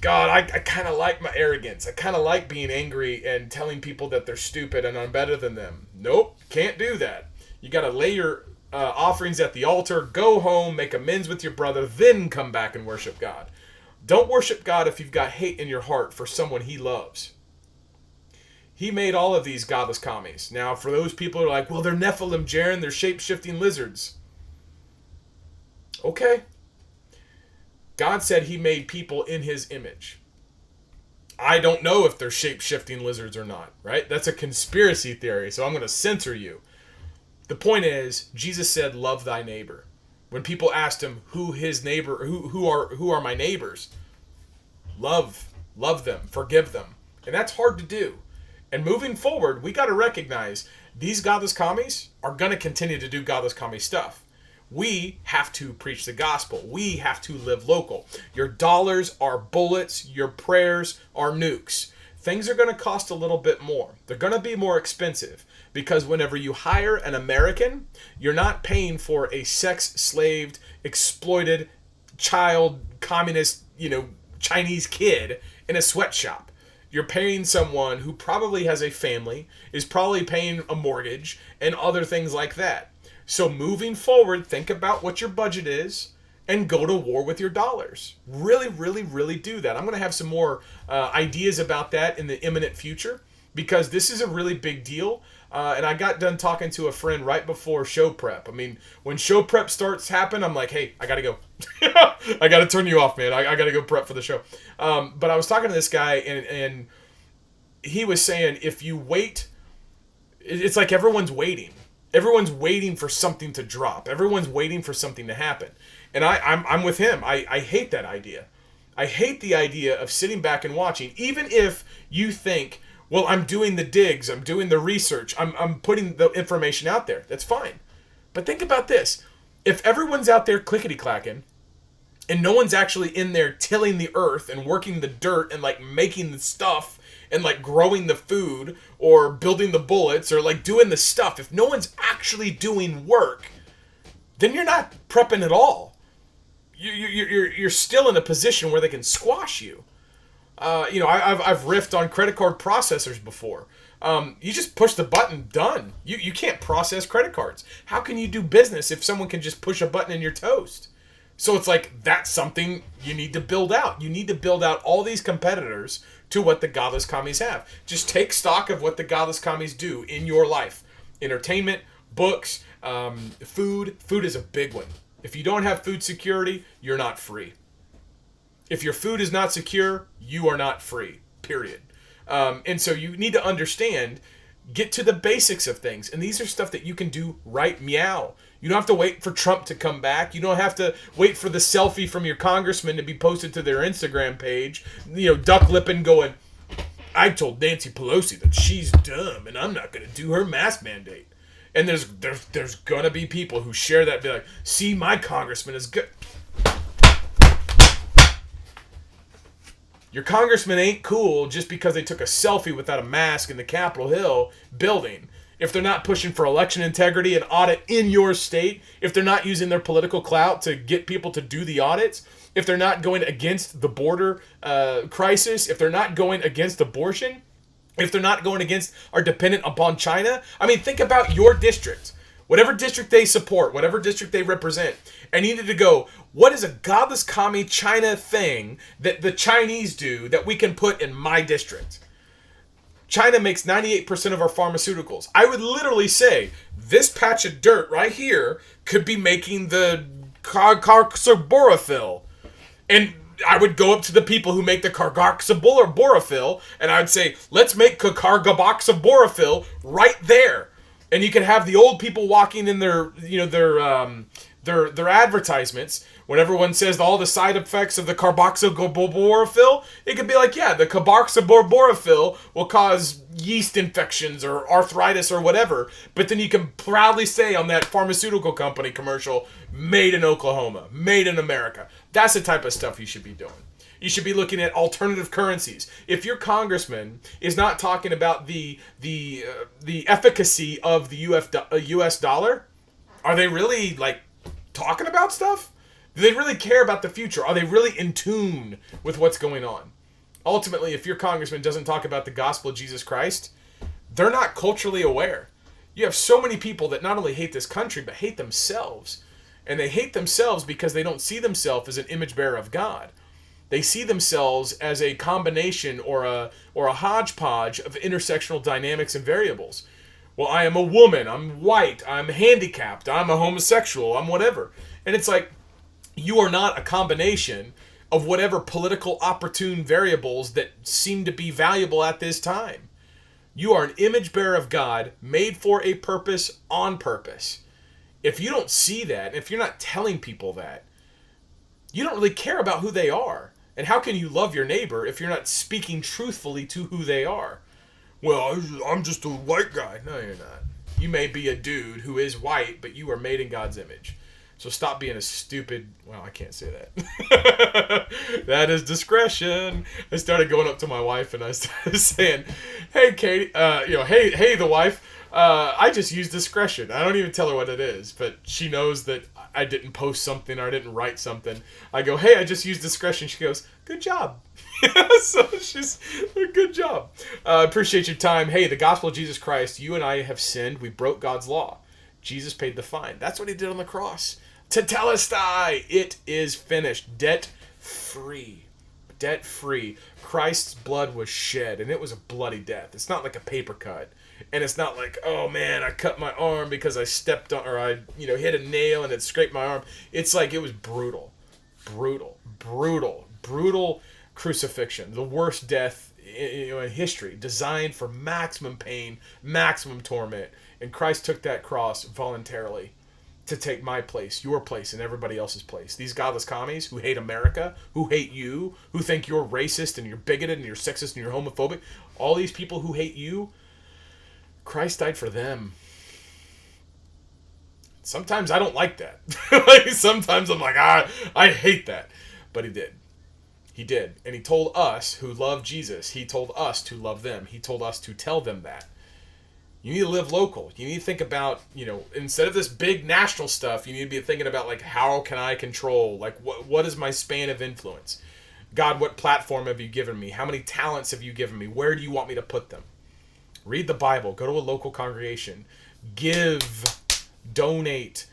God, I kind of like my arrogance. I kind of like being angry and telling people that they're stupid and I'm better than them. Nope, can't do that. You got to lay your offerings at the altar, go home, make amends with your brother, then come back and worship God. Don't worship God if you've got hate in your heart for someone he loves. He made all of these godless commies. Now, for those people who are like, well, they're Nephilim, Jarrin, they're shape-shifting lizards. Okay. God said he made people in his image. I don't know if they're shape-shifting lizards or not, right? That's a conspiracy theory, so I'm going to censor you. The point is, Jesus said, love thy neighbor. When people asked him who his neighbor, who are my neighbors, love them, forgive them. And that's hard to do. And moving forward, we got to recognize these godless commies are going to continue to do godless commie stuff. We have to preach the gospel. We have to live local. Your dollars are bullets. Your prayers are nukes. Things are going to cost a little bit more. They're going to be more expensive because whenever you hire an American, you're not paying for a sex-slaved, exploited, child, communist, Chinese kid in a sweatshop. You're paying someone who probably has a family, is probably paying a mortgage, and other things like that. So moving forward, think about what your budget is and go to war with your dollars. Really, really, really do that. I'm going to have some more ideas about that in the imminent future because this is a really big deal. And I got done talking to a friend right before show prep. I mean, when show prep starts happening, I'm like, hey, I got to go. I got to turn you off, man. I got to go prep for the show. But I was talking to this guy and he was saying if you wait, it's like everyone's waiting. Everyone's waiting for something to drop. Everyone's waiting for something to happen. And I'm with him. I hate that idea. I hate the idea of sitting back and watching, even if you think, well, I'm doing the digs, I'm doing the research, I'm putting the information out there. That's fine. But think about this. If everyone's out there clickety-clacking, and no one's actually in there tilling the earth and working the dirt and like making the stuff and like growing the food or building the bullets or like doing the stuff, if no one's actually doing work, then you're not prepping at all. You're still in a position where they can squash you. I've riffed on credit card processors before. You just push the button, done. You can't process credit cards. How can you do business if someone can just push a button in your toast? So it's like, that's something you need to build out. You need to build out all these competitors to what the Godless Commies have. Just take stock of what the Godless Commies do in your life. Entertainment, books, food. Food is a big one. If you don't have food security, you're not free. If your food is not secure, you are not free, period. And so you need to understand, get to the basics of things. And these are stuff that you can do right meow. You don't have to wait for Trump to come back. You don't have to wait for the selfie from your congressman to be posted to their Instagram page. Duck lipping going, I told Nancy Pelosi that she's dumb and I'm not going to do her mask mandate. And there's going to be people who share that and be like, see, my congressman is good. Your congressman ain't cool just because they took a selfie without a mask in the Capitol Hill building. If they're not pushing for election integrity and audit in your state, if they're not using their political clout to get people to do the audits, if they're not going against the border crisis, if they're not going against abortion, if they're not going against or dependent upon China. I mean, think about your district. Whatever district they support, whatever district they represent, and you need to go, what is a Godless Commie China thing that the Chinese do that we can put in my district? China makes 98% of our pharmaceuticals. I would literally say this patch of dirt right here could be making the carboxyborophyll. And I would go up to the people who make the carboxyborophyll and I would say, let's make carboxyborophyll right there. And you can have the old people walking in their advertisements. When everyone says all the side effects of the carboxyborophyll, it could be like, yeah, the carboxyborophyll will cause yeast infections or arthritis or whatever. But then you can proudly say on that pharmaceutical company commercial, made in Oklahoma, made in America. That's the type of stuff you should be doing. You should be looking at alternative currencies. If your congressman is not talking about the efficacy of the U.S. dollar, are they really like talking about stuff? Do they really care about the future? Are they really in tune with what's going on? Ultimately, if your congressman doesn't talk about the gospel of Jesus Christ, they're not culturally aware. You have so many people that not only hate this country, but hate themselves. And they hate themselves because they don't see themselves as an image bearer of God. They see themselves as a combination or a hodgepodge of intersectional dynamics and variables. Well, I am a woman, I'm white, I'm handicapped, I'm a homosexual, I'm whatever. And it's like, you are not a combination of whatever political opportune variables that seem to be valuable at this time. You are an image bearer of God, made for a purpose, on purpose. If you don't see that, if you're not telling people that, you don't really care about who they are. And how can you love your neighbor if you're not speaking truthfully to who they are? Well, I'm just a white guy. No, you're not. You may be a dude who is white, but you are made in God's image. So stop being a stupid... Well, I can't say that. That is discretion. I started going up to my wife and I started saying, hey, Katie, hey, the wife, I just use discretion. I don't even tell her what it is, but she knows that I didn't post something or I didn't write something. I go, hey, I just use discretion. She goes, good job. So she's, good job. Appreciate your time. Hey, the gospel of Jesus Christ, you and I have sinned. We broke God's law. Jesus paid the fine. That's what he did on the cross. Tetelestai, it is finished. Debt-free. Debt-free. Christ's blood was shed, and it was a bloody death. It's not like a paper cut. And it's not like, oh man, I cut my arm because I stepped on, or I, hit a nail and it scraped my arm. It's like, it was brutal. Brutal. Brutal. Brutal crucifixion. The worst death in history. Designed for maximum pain, maximum torment. And Christ took that cross voluntarily. to take my place, your place, and everybody else's place. These godless commies who hate America, who hate you, who think you're racist and you're bigoted and you're sexist and you're homophobic, all these people who hate you, Christ died for them. Sometimes I don't like that. Like, sometimes I'm like, I hate that. But he did. He did. And he told us who love Jesus, he told us to love them. He told us to tell them that. You need to live local. You need to think about, instead of this big national stuff, you need to be thinking about, like, how can I control? Like, what is my span of influence? God, what platform have you given me? How many talents have you given me? Where do you want me to put them? Read the Bible. Go to a local congregation. Give. Donate.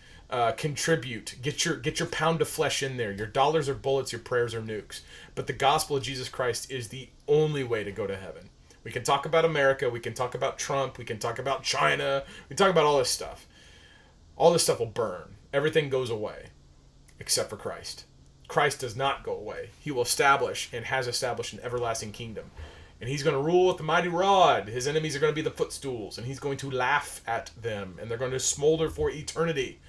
Contribute. Get your pound of flesh in there. Your dollars are bullets. Your prayers are nukes. But the gospel of Jesus Christ is the only way to go to heaven. We can talk about America, we can talk about Trump, we can talk about China, we can talk about all this stuff. All this stuff will burn. Everything goes away, except for Christ. Christ does not go away. He will establish and has established an everlasting kingdom. And he's going to rule with the mighty rod. His enemies are going to be the footstools, and he's going to laugh at them, and they're going to smolder for eternity.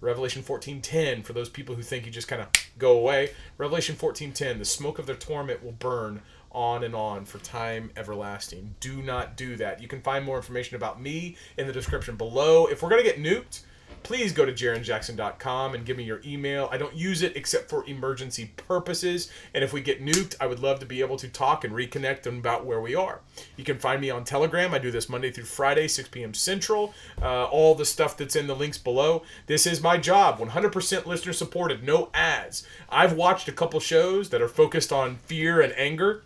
Revelation 14:10, for those people who think you just kind of go away. Revelation 14:10, the smoke of their torment will burn on and on for time everlasting. Do not do that. You can find more information about me in the description below. If we're going to get nuked, please go to jarrinjackson.com and give me your email. I don't use it except for emergency purposes. And if we get nuked, I would love to be able to talk and reconnect about where we are. You can find me on Telegram. I do this Monday through Friday, 6 p.m. Central. All the stuff that's in the links below. This is my job. 100% listener supported. No ads. I've watched a couple shows that are focused on fear and anger.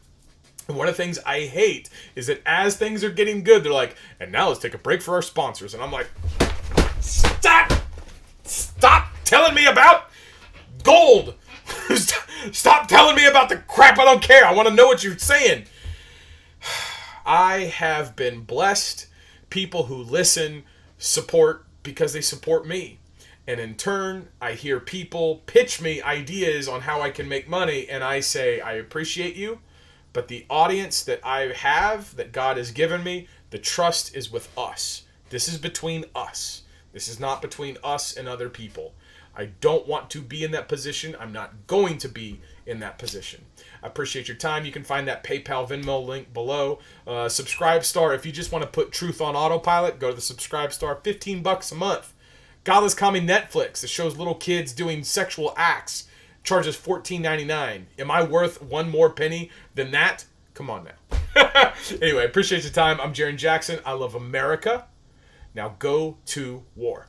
And one of the things I hate is that as things are getting good, they're like, and now let's take a break for our sponsors. And I'm like, Stop telling me about gold. Stop telling me about the crap. I don't care. I want to know what you're saying. I have been blessed. People who listen support because they support me. And in turn, I hear people pitch me ideas on how I can make money. And I say, I appreciate you. But the audience that I have, that God has given me, the trust is with us. This is between us. This is not between us and other people. I don't want to be in that position. I'm not going to be in that position. I appreciate your time. You can find that PayPal Venmo link below. Subscribe Star. If you just want to put truth on autopilot, go to the Subscribe Star. $15 a month. Godless Commie Netflix that shows little kids doing sexual acts. Charges $14.99. Am I worth one more penny than that? Come on now. Anyway, appreciate your time. I'm Jarrin Jackson. I love America. Now go to war.